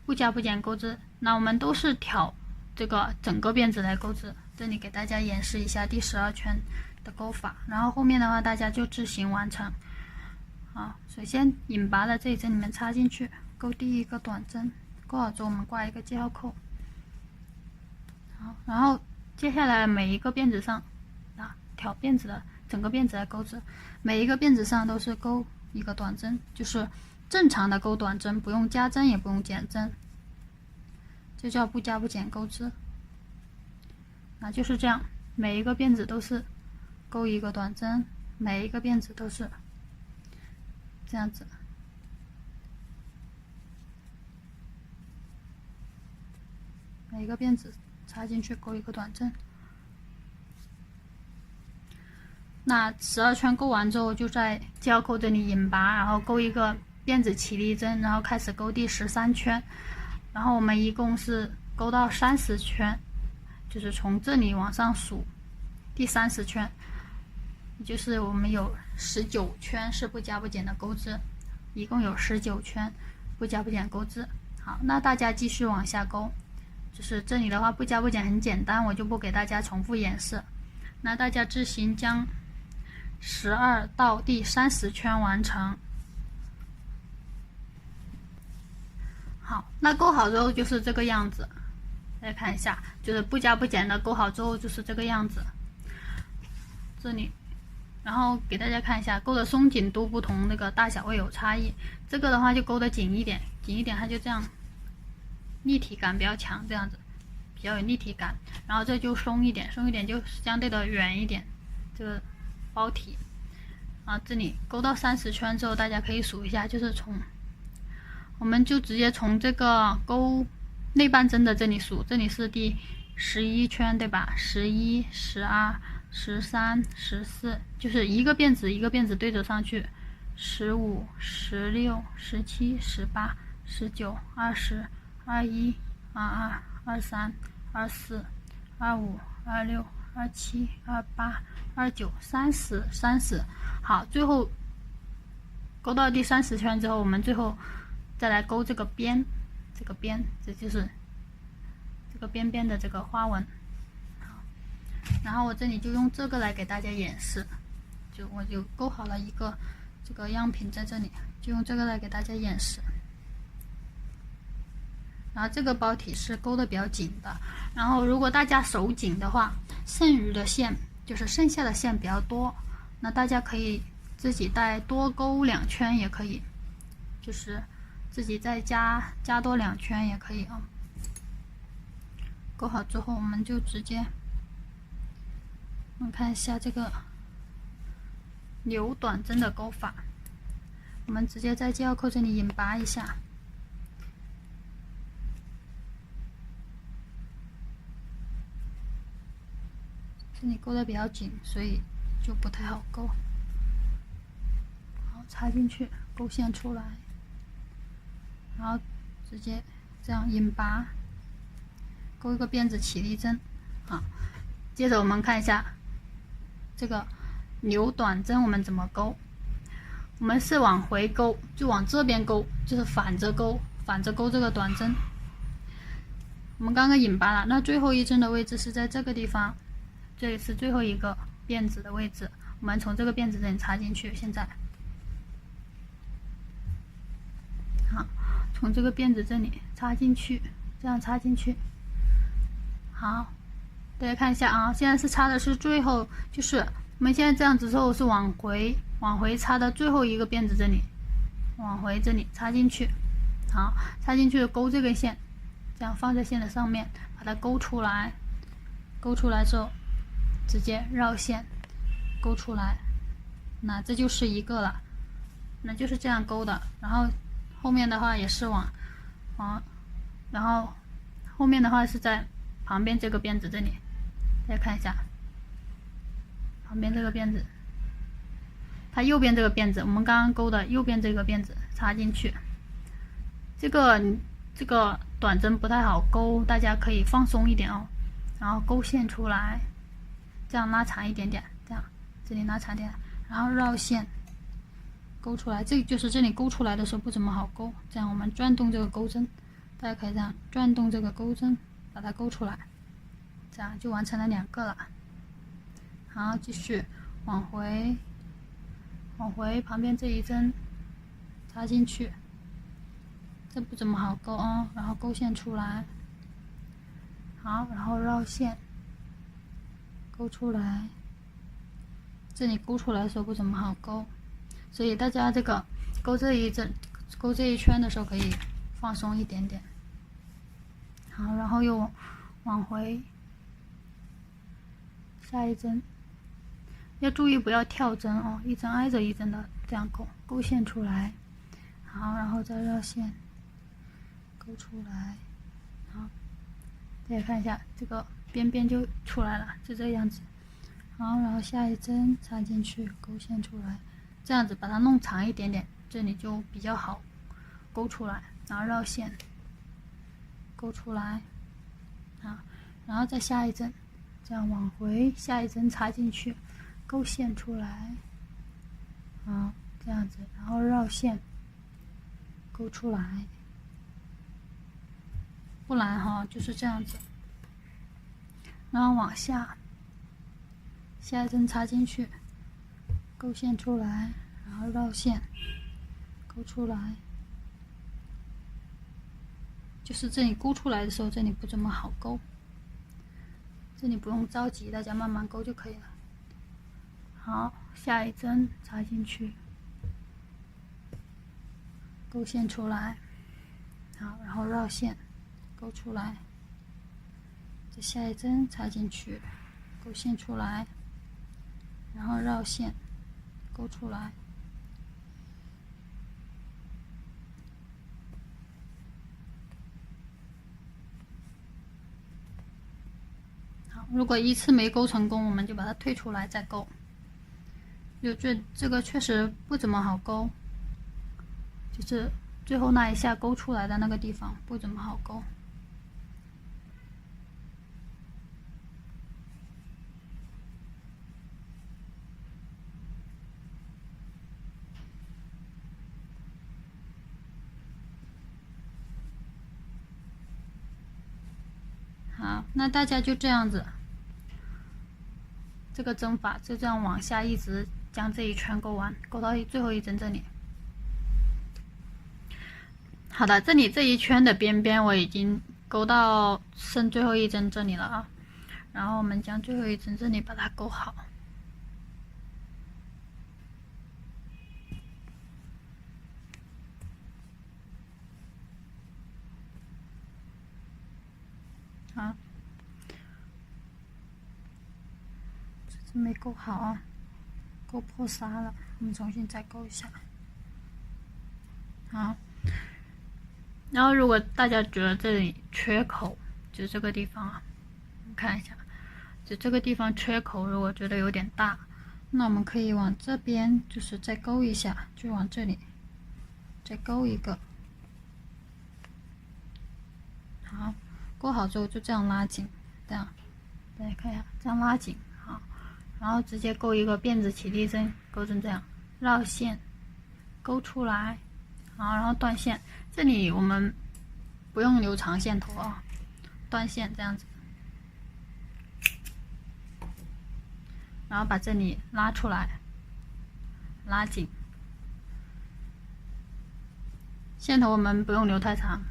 不加不减钩织。那我们都是挑这个整个辫子来钩织。这里给大家演示一下第12圈的钩法，然后后面的话大家就自行完成。好，首先引拔的这一针里面插进去，钩第一个短针，钩好之后我们挂一个记号扣。好，然后接下来每一个辫子上挑辫子的整个辫子来钩织，每一个辫子上都是钩一个短针，就是正常的钩短针，不用加针也不用减针，这叫不加不减钩织。那就是这样，每一个辫子都是钩一个短针，每一个辫子都是这样子。每一个辫子插进去钩一个短针。那12圈钩完之后，就在记号扣这里引拔，然后钩一个辫子起立针，然后开始钩第13圈，然后我们一共是钩到30圈，就是从这里往上数第30圈，就是我们有19圈是不加不减的钩织，一共有19圈不加不减钩织。好，那大家继续往下钩，就是这里的话不加不减很简单，我就不给大家重复演示，那大家自行将12到第30圈完成。好，那钩好之后就是这个样子，大家看一下，就是不加不减的钩好之后就是这个样子。这里然后给大家看一下钩的松紧度不同，那个大小会有差异。这个的话就钩得紧一点，它就这样，立体感比较强，这样子比较有立体感。然后这就松一点就相对的圆一点，这个包体啊，这里钩到30圈之后，大家可以数一下，就是我们就直接从这个钩内半针的这里数，这里是第11圈，对吧？11、12、13、14，就是一个辫子对折上去，15、16、17、18、19、20、21、22、23、24、25、26、27、28、29、30。好，最后钩到第30圈之后，我们最后再来钩这个边，这就是这个边边的这个花纹。好，然后我这里就用这个来给大家演示，我就钩好了一个这个样品在这里，就用这个来给大家演示。然后这个包体是钩的比较紧的，然后如果大家手紧的话，剩余的线就是剩下的线比较多，那大家可以自己再多钩2圈也可以，就是自己再加多2圈也可以啊。钩好之后，我们就直接，我们看一下这个留短针的钩法，我们直接在记号扣这里引拔一下。这里钩的比较紧，所以就不太好钩。好，插进去，钩线出来，然后直接这样引拔，钩一个辫子起立针。好，接着我们看一下这个留短针我们怎么钩。我们是往回钩，就往这边钩，就是反着钩这个短针。我们刚刚引拔了，那最后一针的位置是在这个地方。这里是最后一个辫子的位置，我们从这个辫子这里插进去。现在，好，从这个辫子这里插进去，这样插进去。好，大家看一下啊，现在是插的是最后，就是我们现在这样子之后是往回插的最后一个辫子这里，往回这里插进去。好，插进去勾这根线，这样放在线的上面，把它勾出来。勾出来之后，直接绕线勾出来，那这就是一个了，那就是这样勾的。然后后面的话也是然后后面的话是在旁边这个辫子这里，大家看一下，旁边这个辫子，它右边这个辫子，我们刚刚勾的右边这个辫子插进去。这个短针不太好勾，大家可以放松一点哦，然后勾线出来。这样拉长一点点，这样这里拉长点，然后绕线勾出来。这就是这里勾出来的时候不怎么好勾，这样我们转动这个钩针，大家可以这样转动这个钩针把它勾出来，这样就完成了2个了。好，继续往回旁边这一针插进去，这不怎么好勾啊，然后勾线出来。好，然后绕线勾出来，这里勾出来的时候不怎么好勾，所以大家这个勾这一圈的时候可以放松一点点。好，然后又往回下一针，要注意不要跳针哦，一针挨着一针的这样勾线出来。好，然后再绕线勾出来。好，大家看一下这个边边就出来了，就这个样子。好，然后下一针插进去，勾线出来，这样子把它弄长一点点，这里就比较好勾出来。然后绕线勾出来，好，然后再下一针，这样往回下一针插进去，勾线出来，好，这样子，然后绕线勾出来，不然就是这样子。然后往下一针插进去，勾线出来，然后绕线勾出来。就是这里勾出来的时候，这里不怎么好勾，这里不用着急，大家慢慢勾就可以了。好，下一针插进去，勾线出来，好，然后绕线，勾出来，再下一针插进去，勾线出来，然后绕线，勾出来。好，如果一次没勾成功，我们就把它退出来再勾。这个确实不怎么好勾，就是最后那一下勾出来的那个地方不怎么好勾。好，那大家就这样子，这个针法就这样往下一直将这一圈勾完，勾到最后一针这里。好的，这里这一圈的边边我已经勾到剩最后一针这里了啊，然后我们将最后一针这里把它勾好。好，这没勾好啊，勾破纱了，我们重新再勾一下。好，然后如果大家觉得这里缺口，就这个地方啊，你看一下，就这个地方缺口，如果觉得有点大，那我们可以往这边，就是再勾一下，就往这里再勾一个。好，勾好之后就这样拉紧，这样，大家看一下，这样拉紧，好，然后直接勾一个辫子起立针，勾成这样，绕线，勾出来，好，然后断线。这里我们不用留长线头啊，断线这样子，然后把这里拉出来，拉紧。线头我们不用留太长，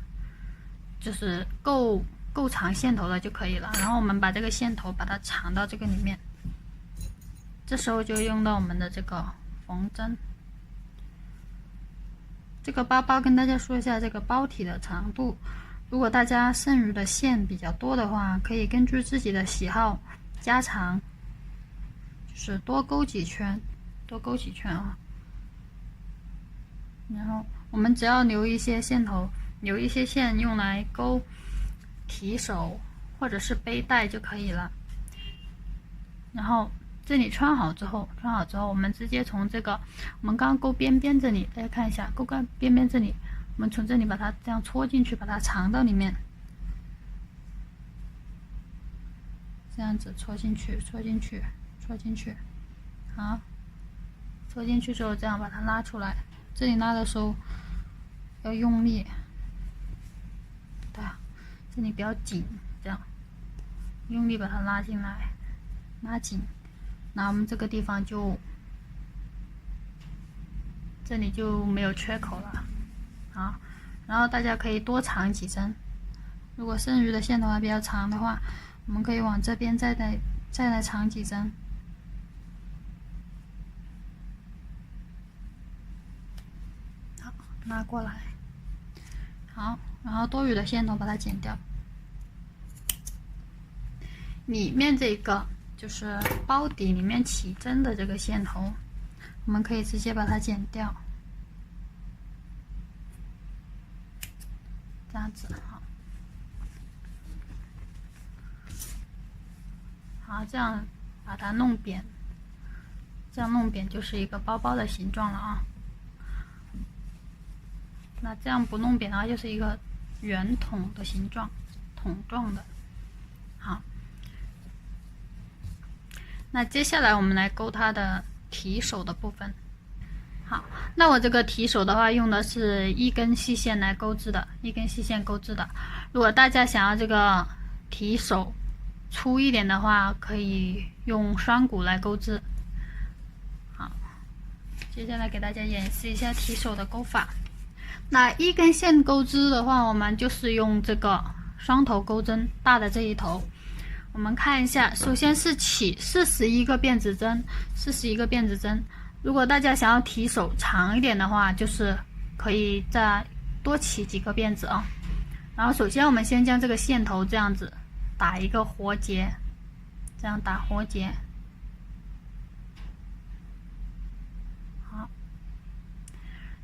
就是够长线头的就可以了。然后我们把这个线头把它藏到这个里面，这时候就用到我们的这个缝针。这个包包跟大家说一下这个包体的长度，如果大家剩余的线比较多的话，可以根据自己的喜好加长，就是多勾几圈啊。然后我们只要留一些线头，留一些线用来勾提手或者是背带就可以了。然后这里穿好之后，我们直接从这个我们刚刚勾边边这里，大家看一下，勾边边这里，我们从这里把它这样戳进去，把它藏到里面，这样子戳进去，好，戳进去之后，这样把它拉出来。这里拉的时候要用力，对啊，这里比较紧，这样用力把它拉进来，拉紧。那我们这个地方这里就没有缺口了，好，然后大家可以多藏几针，如果剩余的线头还比较长的话，我们可以往这边再来藏几针。好，拉过来，好，然后多余的线头把它剪掉，里面这个就是包底里面起针的这个线头，我们可以直接把它剪掉，这样子，好，这样把它弄扁，这样弄扁就是一个包包的形状了啊。那这样不弄扁的话，就是一个圆筒的形状，筒状的。好。那接下来我们来勾它的提手的部分。好，那我这个提手的话用的是一根细线来钩织的，如果大家想要这个提手粗一点的话，可以用双股来钩织。好，接下来给大家演示一下提手的钩法。那一根线钩织的话，我们就是用这个双头钩针，大的这一头。我们看一下，首先是起41个辫子针，41个辫子针。如果大家想要提手长一点的话，就是可以再多起几个辫子啊。然后首先我们先将这个线头这样子打一个活结，这样打活结。好，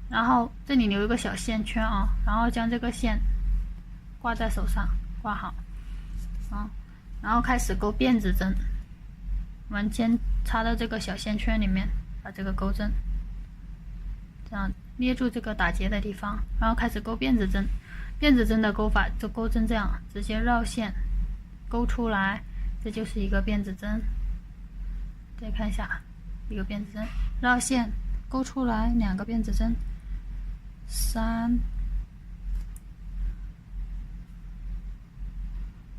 然后这里留一个小线圈啊，然后将这个线挂在手上，挂好啊。然后开始钩辫子针，我们先插到这个小线圈里面，把这个钩针这样捏住这个打结的地方，然后开始钩辫子针。辫子针的钩法就钩针这样直接绕线钩出来，这就是一个辫子针。再看一下，一个辫子针绕线钩出来，2个辫子针，3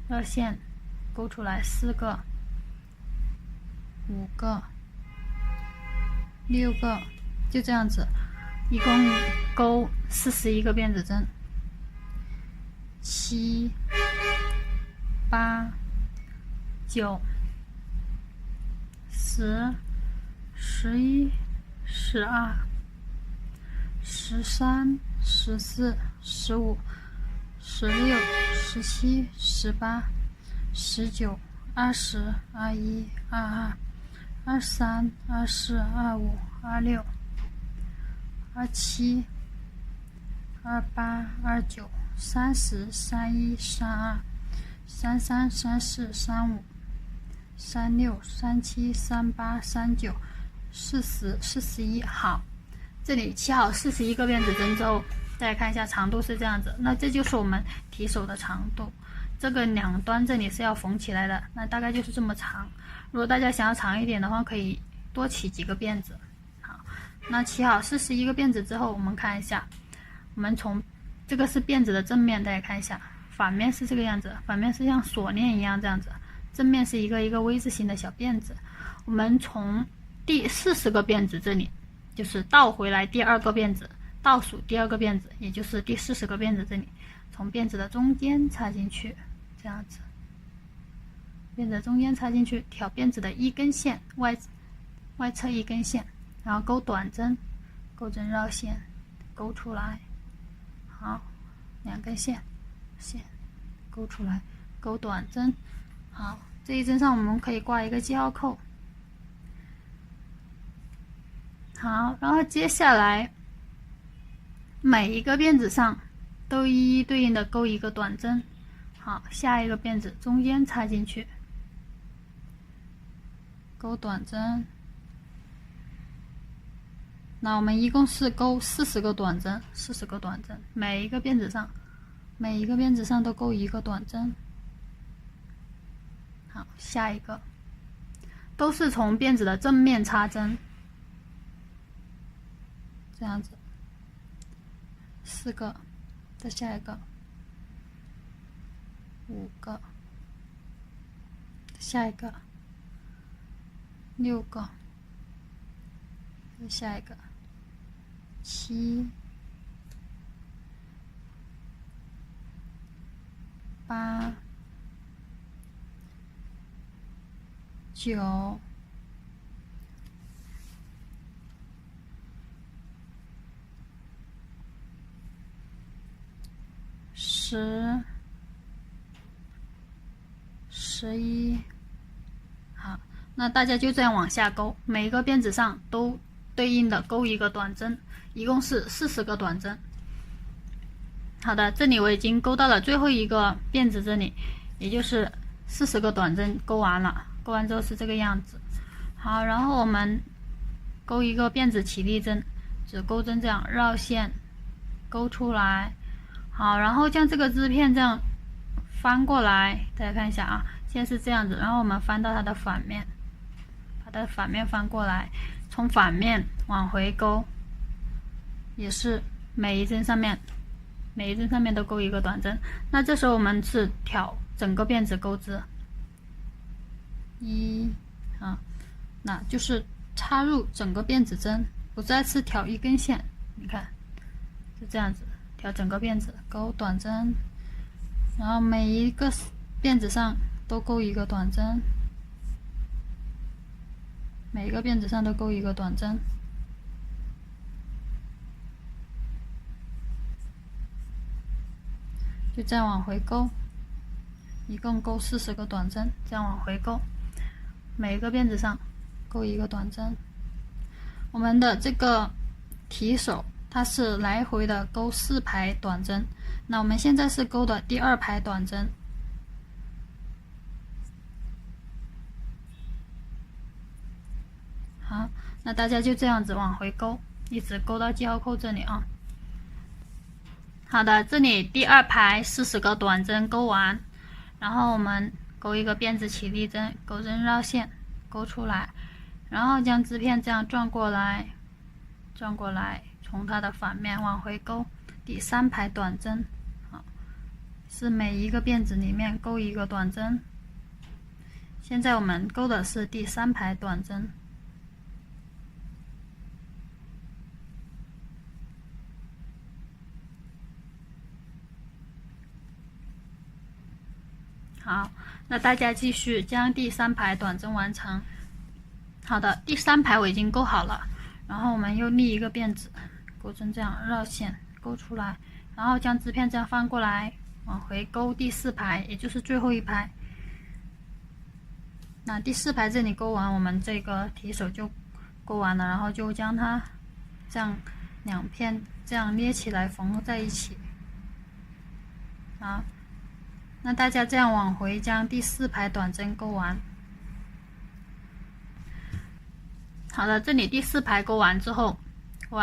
绕线钩出来4个，5个，6个，就这样子，一共钩41个辫子针，7、8、9、10、11、12、13、14、15、16、17、18、19、20、21、22、23、24、25、26、27、28、29、30、31、32、33、34、35、36、37、38、39、40、41。好，这里起好41个辫子针之后，大家看一下长度是这样子，那这就是我们提手的长度。这个两端这里是要缝起来的，那大概就是这么长。如果大家想要长一点的话，可以多起几个辫子。好，那起好41个辫子之后，我们看一下，我们从这个是辫子的正面，大家看一下，反面是这个样子，反面是像锁链一样这样子，正面是一个一个 V 字形的小辫子。我们从第40个辫子这里，就是倒回来第2个辫子，倒数第2个辫子，也就是第40个辫子这里，从辫子的中间插进去，这样子，辫子中间插进去，挑辫子的1根线，外侧1根线，然后钩短针，钩针绕线钩出来，好，2根线钩出来，钩短针。好，这一针上我们可以挂一个记号扣。好，然后接下来每一个辫子上都一一对应的钩一个短针。好，下一个辫子中间插进去，钩短针。那我们一共是钩40个短针，40个短针，每一个辫子上都钩一个短针。好，下一个都是从辫子的正面插针，这样子，4个，再下一个，5个，下一个6个，再下一个7、8、9、10、11。好，那大家就这样往下钩，每一个辫子上都对应的钩一个短针，一共是40个短针。好的，这里我已经钩到了最后一个辫子这里，也就是40个短针钩完了，钩完之后是这个样子。好，然后我们钩一个辫子起立针，指钩针这样绕线钩出来。好，然后将这个织片这样翻过来，大家看一下啊，现在是这样子，然后我们翻到它的反面，把它的反面翻过来，从反面往回钩，也是每一针上面都钩一个短针。那这时候我们是挑整个辫子钩织啊，那就是插入整个辫子针，不再是挑1根线，你看是这样子，挑整个辫子钩短针，然后每一个辫子上都钩一个短针，每个辫子上都钩一个短针。就这样往回钩，一共钩40个短针，这样往回钩，每个辫子上钩一个短针。我们的这个提手它是来回的钩4排短针，那我们现在是钩的第2排短针。好，那大家就这样子往回钩，一直钩到记号扣这里啊。好的，这里第2排40个短针钩完，然后我们钩一个辫子起立针，钩针绕线钩出来，然后将织片这样转过来，从它的反面往回钩第3排短针。好，是每一个辫子里面钩一个短针。现在我们钩的是第3排短针。好，那大家继续将第3排短针完成。好的，第3排我已经钩好了，然后我们又立一个辫子，钩针这样绕线钩出来，然后将织片这样翻过来，往回钩第4排，也就是最后一排。那第4排这里钩完，我们这个提手就钩完了，然后就将它这样2片这样捏起来缝在一起。好，那大家这样往回将第4排短针钩完。好的，这里第4排钩完之后，我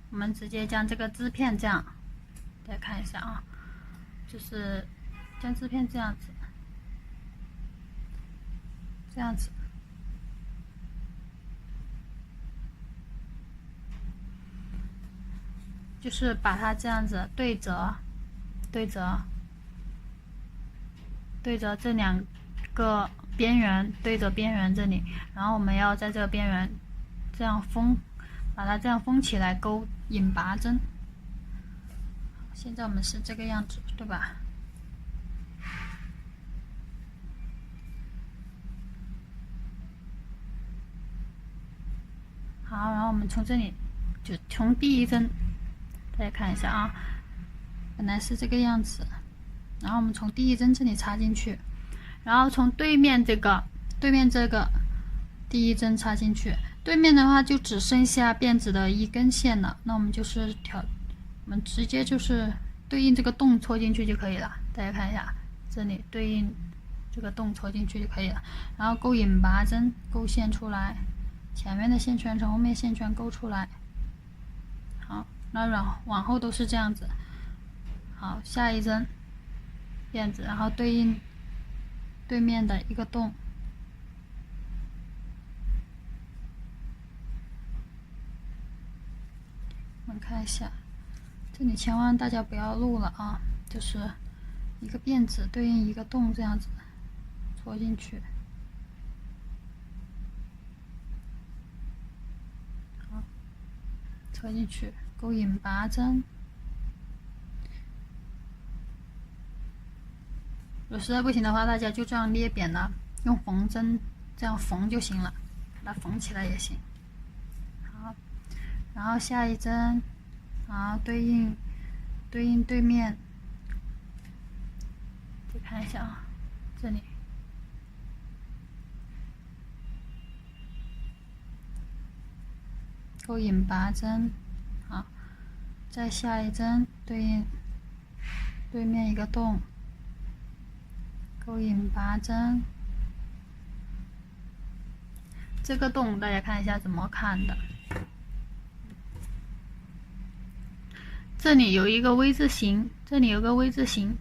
们直接将这个织片这样，大家看一下啊，就是将织片这样子，就是把它这样子对折这2个边缘，对着边缘这里，然后我们要在这个边缘这样封，把它这样封起来，钩引拔针。现在我们是这个样子，对吧？好，然后我们从这里就从第1针，大家看一下啊，本来是这个样子，然后我们从第1针这里插进去，然后从对面这个第1针插进去，对面的话就只剩下辫子的1根线了，那我们就是我们直接就是对应这个洞戳进去就可以了。大家看一下，这里对应这个洞戳进去就可以了，然后钩引拔针，钩线出来，前面的线圈从后面线圈钩出来。好，那往后都是这样子。好，下一针辫子，然后对应对面的一个洞，我们看一下，这里千万大家不要录了啊，就是一个辫子对应一个洞，这样子戳进去。好，戳进去，钩引拔针。如果实在不行的话，大家就这样捏扁了，用缝针这样缝就行了，把它缝起来也行。好，然后下一针，然后对应对面，再看一下啊，这里钩引拔针，好，再下一针对应对面一个洞。钩引拔针，这个洞大家看一下怎么看的。这里有一个 V 字形，这里有个 V 字形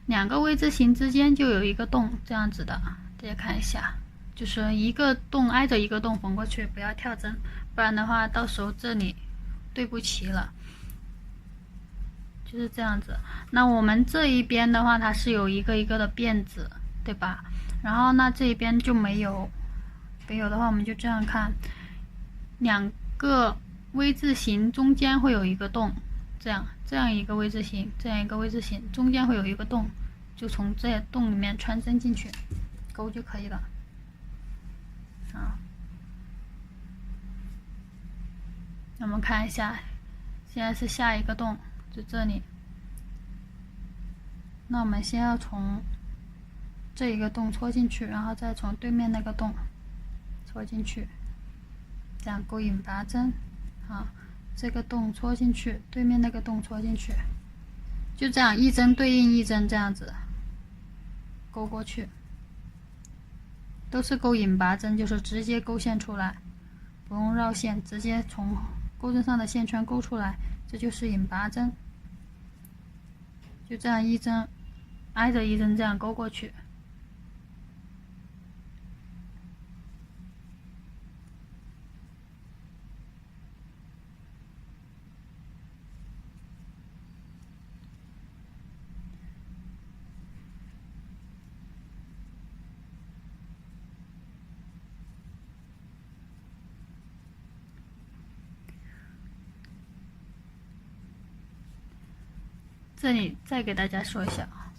，2个 V 字形之间就有一个洞，这样子的。大家看一下，就是一个洞挨着一个洞缝过去，不要跳针，不然的话到时候这里对不齐了。就是这样子。那我们这一边的话，它是有一个一个的辫子，对吧？然后那这一边就没有，没有的话我们就这样看，2个 V 字形中间会有一个洞，这样一个 V 字形，这样一个 V 字形，中间会有一个洞，就从这洞里面穿针进去，勾就可以了。我们看一下，现在是下一个洞，就这里。那我们先要从这一个洞戳进去，然后再从对面那个洞戳进去，这样勾引拔针。这个洞戳进去，对面那个洞戳进去，就这样一针对应一针，这样子勾过去，都是勾引拔针，就是直接勾线出来，不用绕线，直接从钩针上的线圈勾出来，这就是引拔针。就这样一针挨着一针这样勾过去。这里再给大家说一下啊，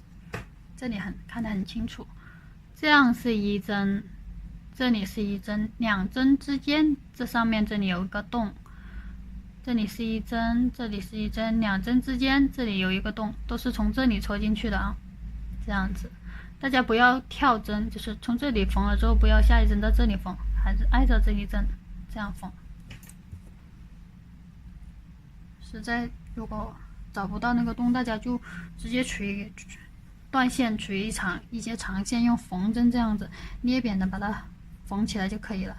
这里看得很清楚，这样是一针，这里是一针，两针之间这上面这里有一个洞，这里是一针，这里是一针，两针之间这里有一个洞，都是从这里戳进去的啊，这样子。大家不要跳针，就是从这里缝了之后，不要下一针到这里缝，还是挨着这一针这样缝。实在如果找不到那个洞，大家就直接取断线，取一节长线，用缝针这样子捏扁的把它缝起来就可以了。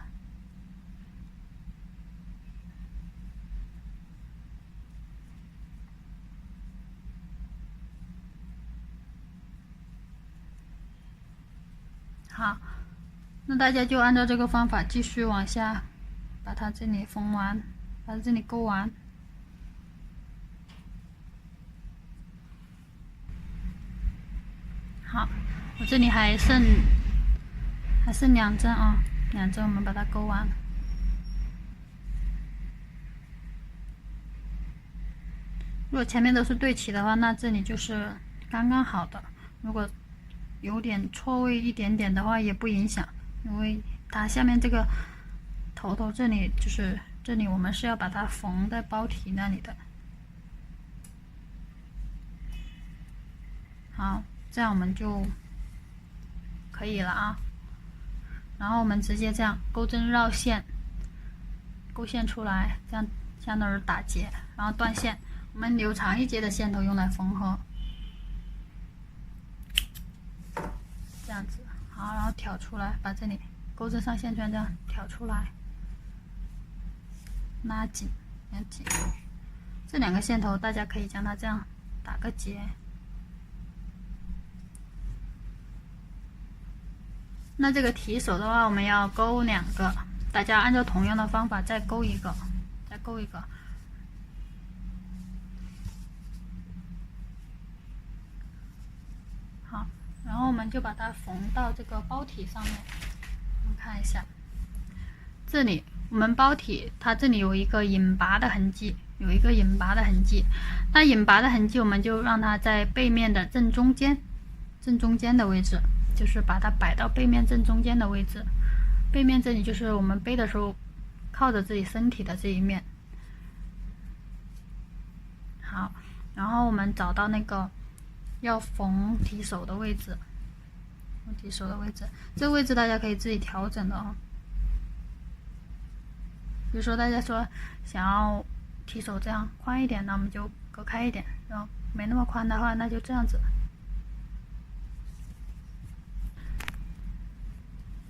好，那大家就按照这个方法继续往下把它这里缝完，把它这里勾完。好，我这里还剩2针啊，2针我们把它勾完。如果前面都是对齐的话，那这里就是刚刚好的。如果有点错位一点点的话，也不影响，因为它下面这个头这里就是这里，我们是要把它缝在包体那里的。好，这样我们就可以了啊。然后我们直接这样钩针绕线，勾线出来，这样相当于打结，然后断线。我们留长一截的线头用来缝合，这样子。好，然后挑出来，把这里钩针上线圈这样挑出来，拉紧，拉紧。这2个线头大家可以将它这样打个结。那这个提手的话，我们要勾2个，大家按照同样的方法再勾一个，再勾一个。好，然后我们就把它缝到这个包体上面。我们看一下，这里我们包体它这里有一个引拔的痕迹，有一个引拔的痕迹。那引拔的痕迹，我们就让它在背面的正中间的位置。就是把它摆到背面正中间的位置，背面这里就是我们背的时候靠着自己身体的这一面。好，然后我们找到那个要缝提手的位置，提手的位置，这个位置大家可以自己调整的哦。比如说大家说想要提手这样宽一点，那我们就隔开一点，然后没那么宽的话，那就这样子。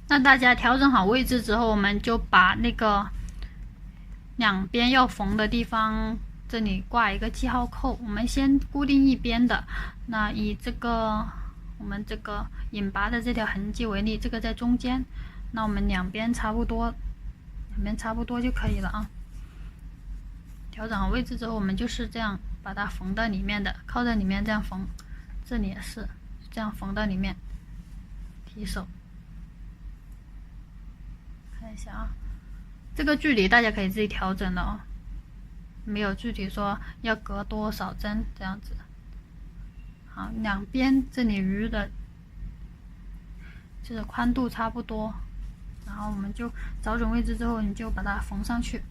那大家调整好位置之后，我们就把那个两边要缝的地方，这里挂一个记号扣。我们先固定一边的，那以这个我们这个引拔的这条痕迹为例，这个在中间，那我们两边差不多就可以了啊。调整好位置之后，我们就是这样把它缝到里面的，靠在里面这样缝，这里也是这样缝到里面，提手。看一下啊，这个距离大家可以自己调整的哦，没有具体说要隔多少针这样子。好，两边这里鱼的就是宽度差不多，然后我们就找准位置之后，你就把它缝上去。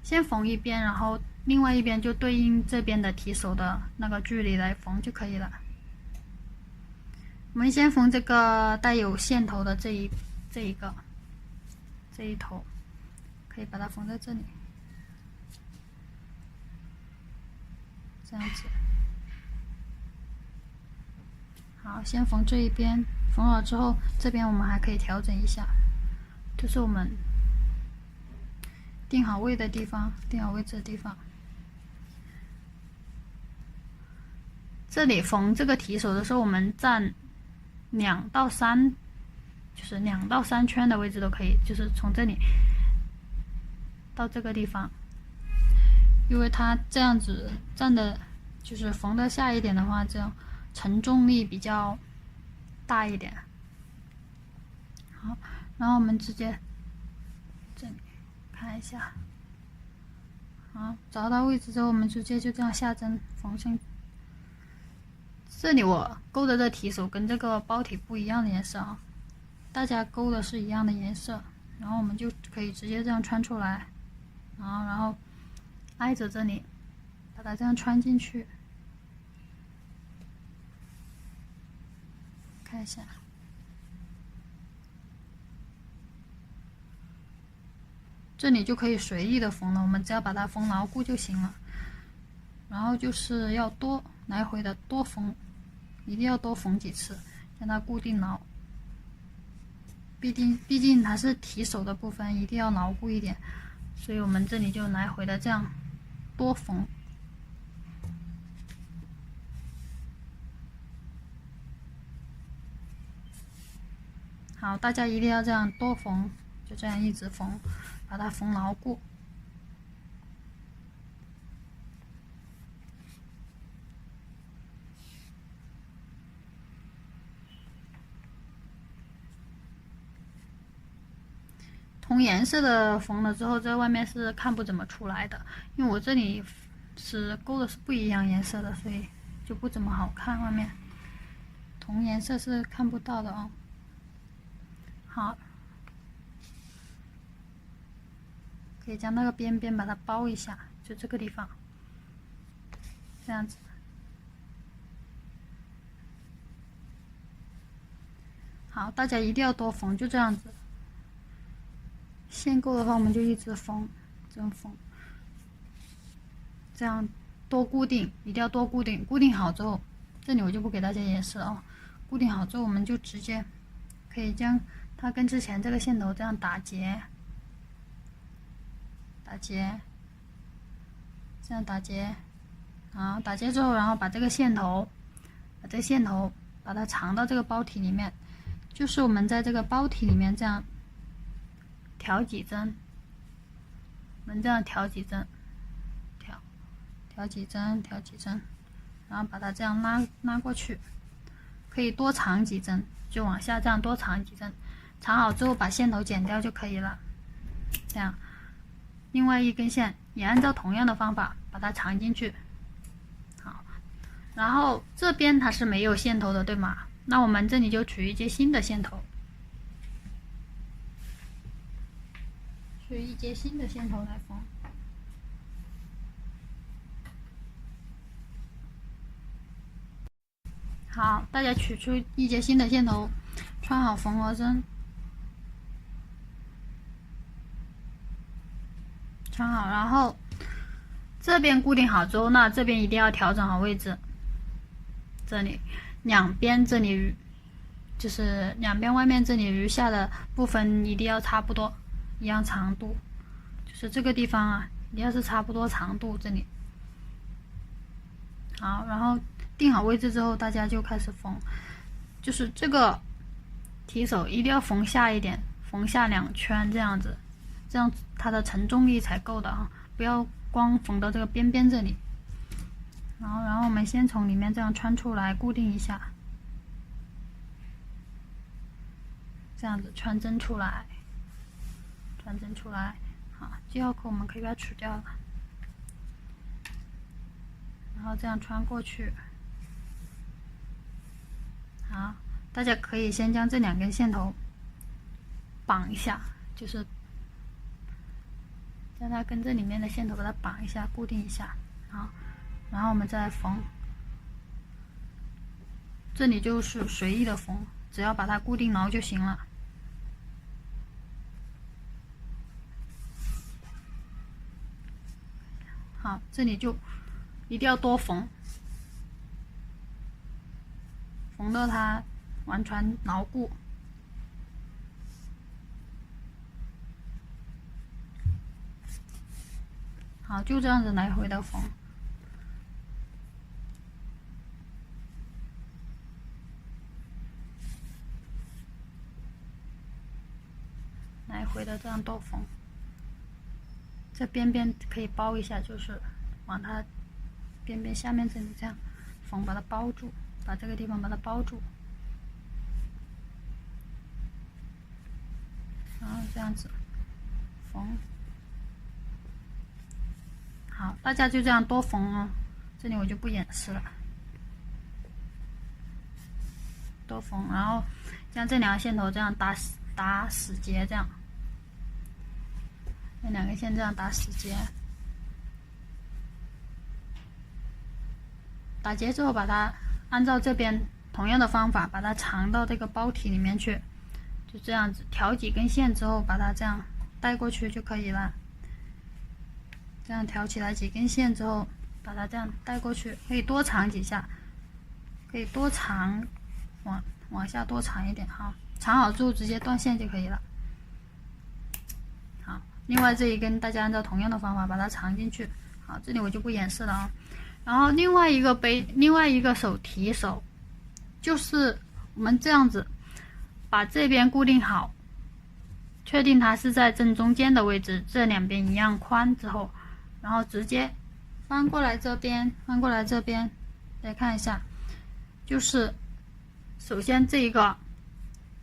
先缝一边，然后另外一边就对应这边的提手的那个距离来缝就可以了。我们先缝这个带有线头的这一头，可以把它缝在这里，这样子。好，先缝这一边，缝好之后，这边我们还可以调整一下，就是我们定好位的地方，定好位置的地方。这里缝这个提手的时候，我们站2到3，就是2到3圈的位置都可以，就是从这里到这个地方，因为它这样子站的，就是缝的下一点的话，这样承重力比较大一点。好，然后我们直接这里看一下，好，找到位置之后，我们直接就这样下针缝进去。这里我勾的这提手跟这个包体不一样的颜色啊，大家勾的是一样的颜色，然后我们就可以直接这样穿出来，然后挨着这里把它这样穿进去，看一下，这里就可以随意的缝了，我们只要把它缝牢固就行了。然后就是要来回的多缝，一定要多缝几次，让它固定牢。毕竟它是提手的部分，一定要牢固一点，所以我们这里就来回的这样多缝。好，大家一定要这样多缝，就这样一直缝，把它缝牢固。同颜色的缝了之后，在外面是看不怎么出来的，因为我这里是勾的是不一样颜色的，所以就不怎么好看。外面同颜色是看不到的哦。好，可以将那个边边把它包一下，就这个地方，这样子。好，大家一定要多缝，就这样子。线够的话，我们就一直缝，这样缝，这样多固定，一定要多固定。固定好之后，这里我就不给大家演示了哦。固定好之后，我们就直接可以将它跟之前这个线头这样打结，这样打结。好，打结之后，然后把这个线头，把它藏到这个包体里面，就是我们在这个包体里面这样调几针，我们这样调几针，调几针，然后把它这样拉过去，可以多藏几针，就往下这样多藏几针，藏好之后把线头剪掉就可以了。这样，另外一根线也按照同样的方法把它藏进去。好，然后这边它是没有线头的，对吗？那我们这里就取一节新的线头，取一节新的线头来缝。好，大家取出一节新的线头，穿好缝合针，穿好，然后这边固定好之后，那这边一定要调整好位置。这里两边这里就是两边外面这里余下的部分一定要差不多一样长度，就是这个地方啊，一定要是差不多长度这里。好，然后定好位置之后，大家就开始缝，就是这个提手一定要缝下一点，缝下2圈这样子，这样它的承重力才够的啊，不要光缝到这个边边这里。然后我们先从里面这样穿出来，固定一下，这样子穿针出来，好，记号扣我们可以把它取掉了，然后这样穿过去，好，大家可以先将这2根线头绑一下，就是将它跟这里面的线头把它绑一下，固定一下。好，然后我们再来缝，这里就是随意的缝，只要把它固定牢就行了。好，这里就一定要多缝，缝到它完全牢固。好，就这样子来回的缝，来回的这样多缝。这边边可以包一下，就是往它边边下面这里这样缝，把它包住，把这个地方把它包住，然后这样子缝。好，大家就这样多缝哦，这里我就不演示了，多缝，然后将这2个线头这样打死结，这样。这2根线这样打死结，打结之后把它按照这边同样的方法把它藏到这个包体里面去，就这样子调几根线之后把它这样带过去就可以了。这样调起来几根线之后把它这样带过去，可以多藏几下，可以多藏，往下多藏一点哈，藏好之后直接断线就可以了。好，另外这一根大家按照同样的方法把它藏进去。好，这里我就不演示了啊。然后另外一个手提手，就是我们这样子把这边固定好，确定它是在正中间的位置，这2边一样宽之后，然后直接翻过来这边，翻过来这边，来看一下，就是首先这一个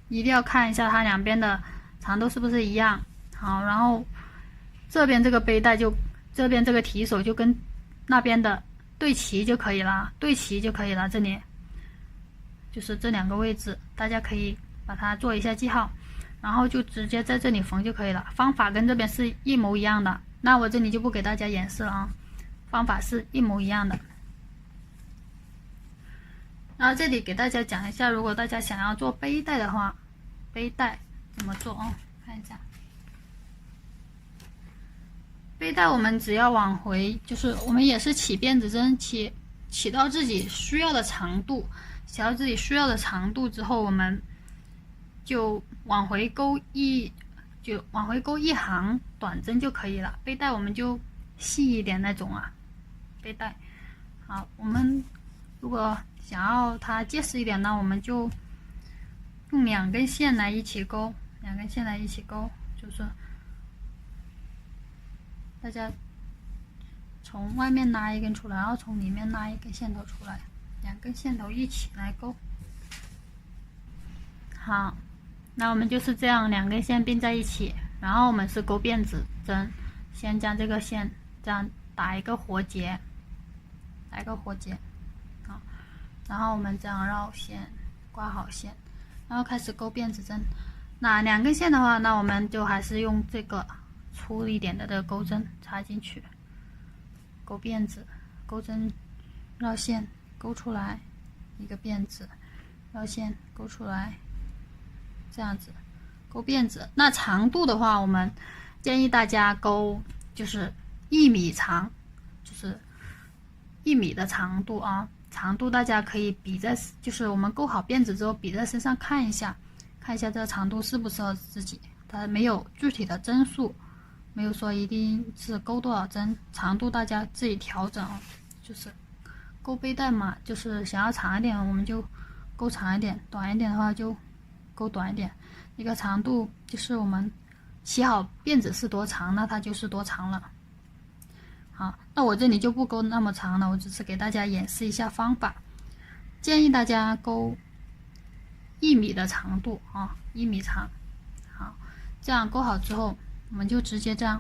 一定要看一下它2边的长度是不是一样。好，然后这边这个背带就这边这个提手就跟那边的对齐就可以了，对齐就可以了。这里就是这2个位置，大家可以把它做一下记号，然后就直接在这里缝就可以了。方法跟这边是一模一样的，那我这里就不给大家演示了啊，方法是一模一样的。然后这里给大家讲一下，如果大家想要做背带的话，背带怎么做啊？看一下，背带我们只要往回，就是我们也是起辫子针，起到自己需要的长度，起到自己需要的长度之后，我们就往回勾一行短针就可以了。背带我们就细一点那种啊，背带。好，我们如果想要它结实一点呢，我们就用2根线来一起勾，2根线来一起勾，就是大家从外面拉一根出来，然后从里面拉一根线头出来，2根线头一起来勾。好，那我们就是这样2根线并在一起，然后我们是勾辫子针，先将这个线这样打一个活结，好，然后我们这样绕线，挂好线，然后开始勾辫子针。那2根线的话，那我们就还是用这个粗一点的这个钩针插进去，勾辫子，钩针绕线勾出来一个辫子，绕线勾出来，这样子勾辫子。那长度的话，我们建议大家勾就是1米长，就是1米的长度啊。长度大家可以比在，就是我们勾好辫子之后比在身上看一下这个长度适不适合自己，它没有具体的针数，没有说一定是勾多少针，长度大家自己调整啊。就是勾背带嘛，就是想要长一点我们就勾长一点，短一点的话就勾短一点。一个长度就是我们起好辫子是多长，那它就是多长了。好，那我这里就不勾那么长了，我只是给大家演示一下方法。建议大家勾1米的长度啊，1米长。好，这样勾好之后，我们就直接这样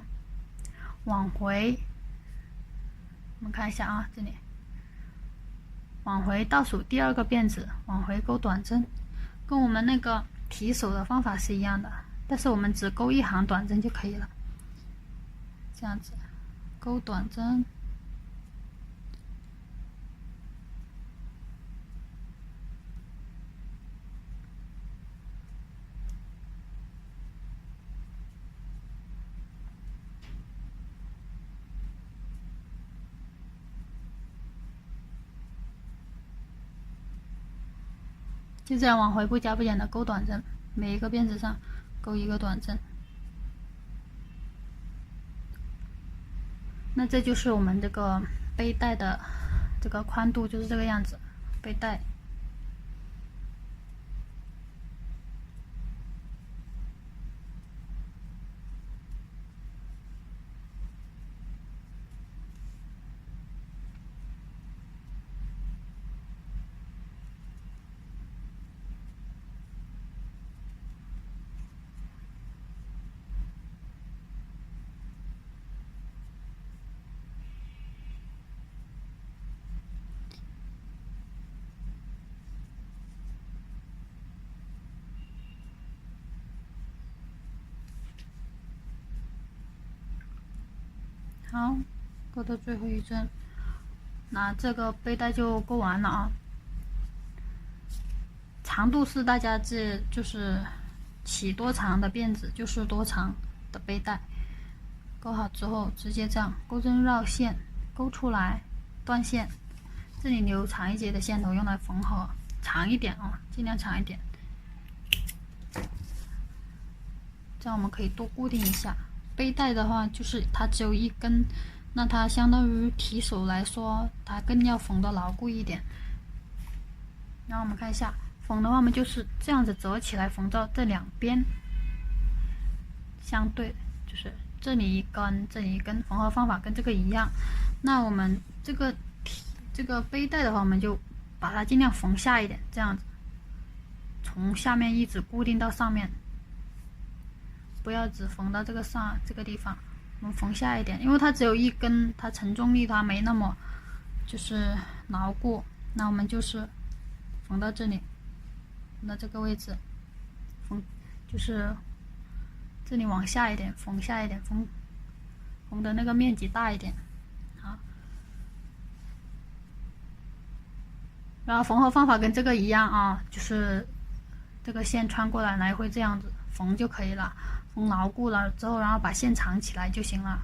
往回，我们看一下啊，这里往回倒数第2个辫子，往回钩短针，跟我们那个提手的方法是一样的，但是我们只钩1行短针就可以了。这样子，钩短针，就这样往回不加不减的钩短针，每一个辫子上钩1个短针。那这就是我们这个背带的这个宽度，就是这个样子。背带。好，钩到最后一针，那这个背带就钩完了啊。长度是大家就是起多长的辫子就是多长的背带。钩好之后，直接这样钩针绕线，钩出来，断线。这里留长一截的线头用来缝合，长一点啊，尽量长一点。这样我们可以多固定一下。背带的话，就是它只有1根，那它相当于提手来说，它更要缝的牢固一点。然后我们看一下，缝的话，我们就是这样子折起来，缝到这2边相对，就是这里1根，这里1根，缝合方法跟这个一样。那我们这个背带的话，我们就把它尽量缝下一点，这样子，从下面一直固定到上面。不要只缝到这个地方，我们缝下一点，因为它只有1根，它承重力它没那么就是牢固。那我们就是缝到这里，缝到这个位置，缝就是这里往下一点，缝下一点，缝的那个面积大一点。好，然后缝合方法跟这个一样啊，就是这个线穿过来，来回这样子缝就可以了。缝牢固了之后，然后把线藏起来就行了。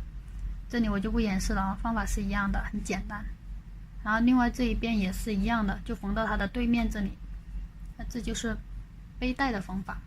这里我就不演示了，方法是一样的，很简单。然后另外这一边也是一样的，就缝到它的对面这里。那这就是背带的缝法。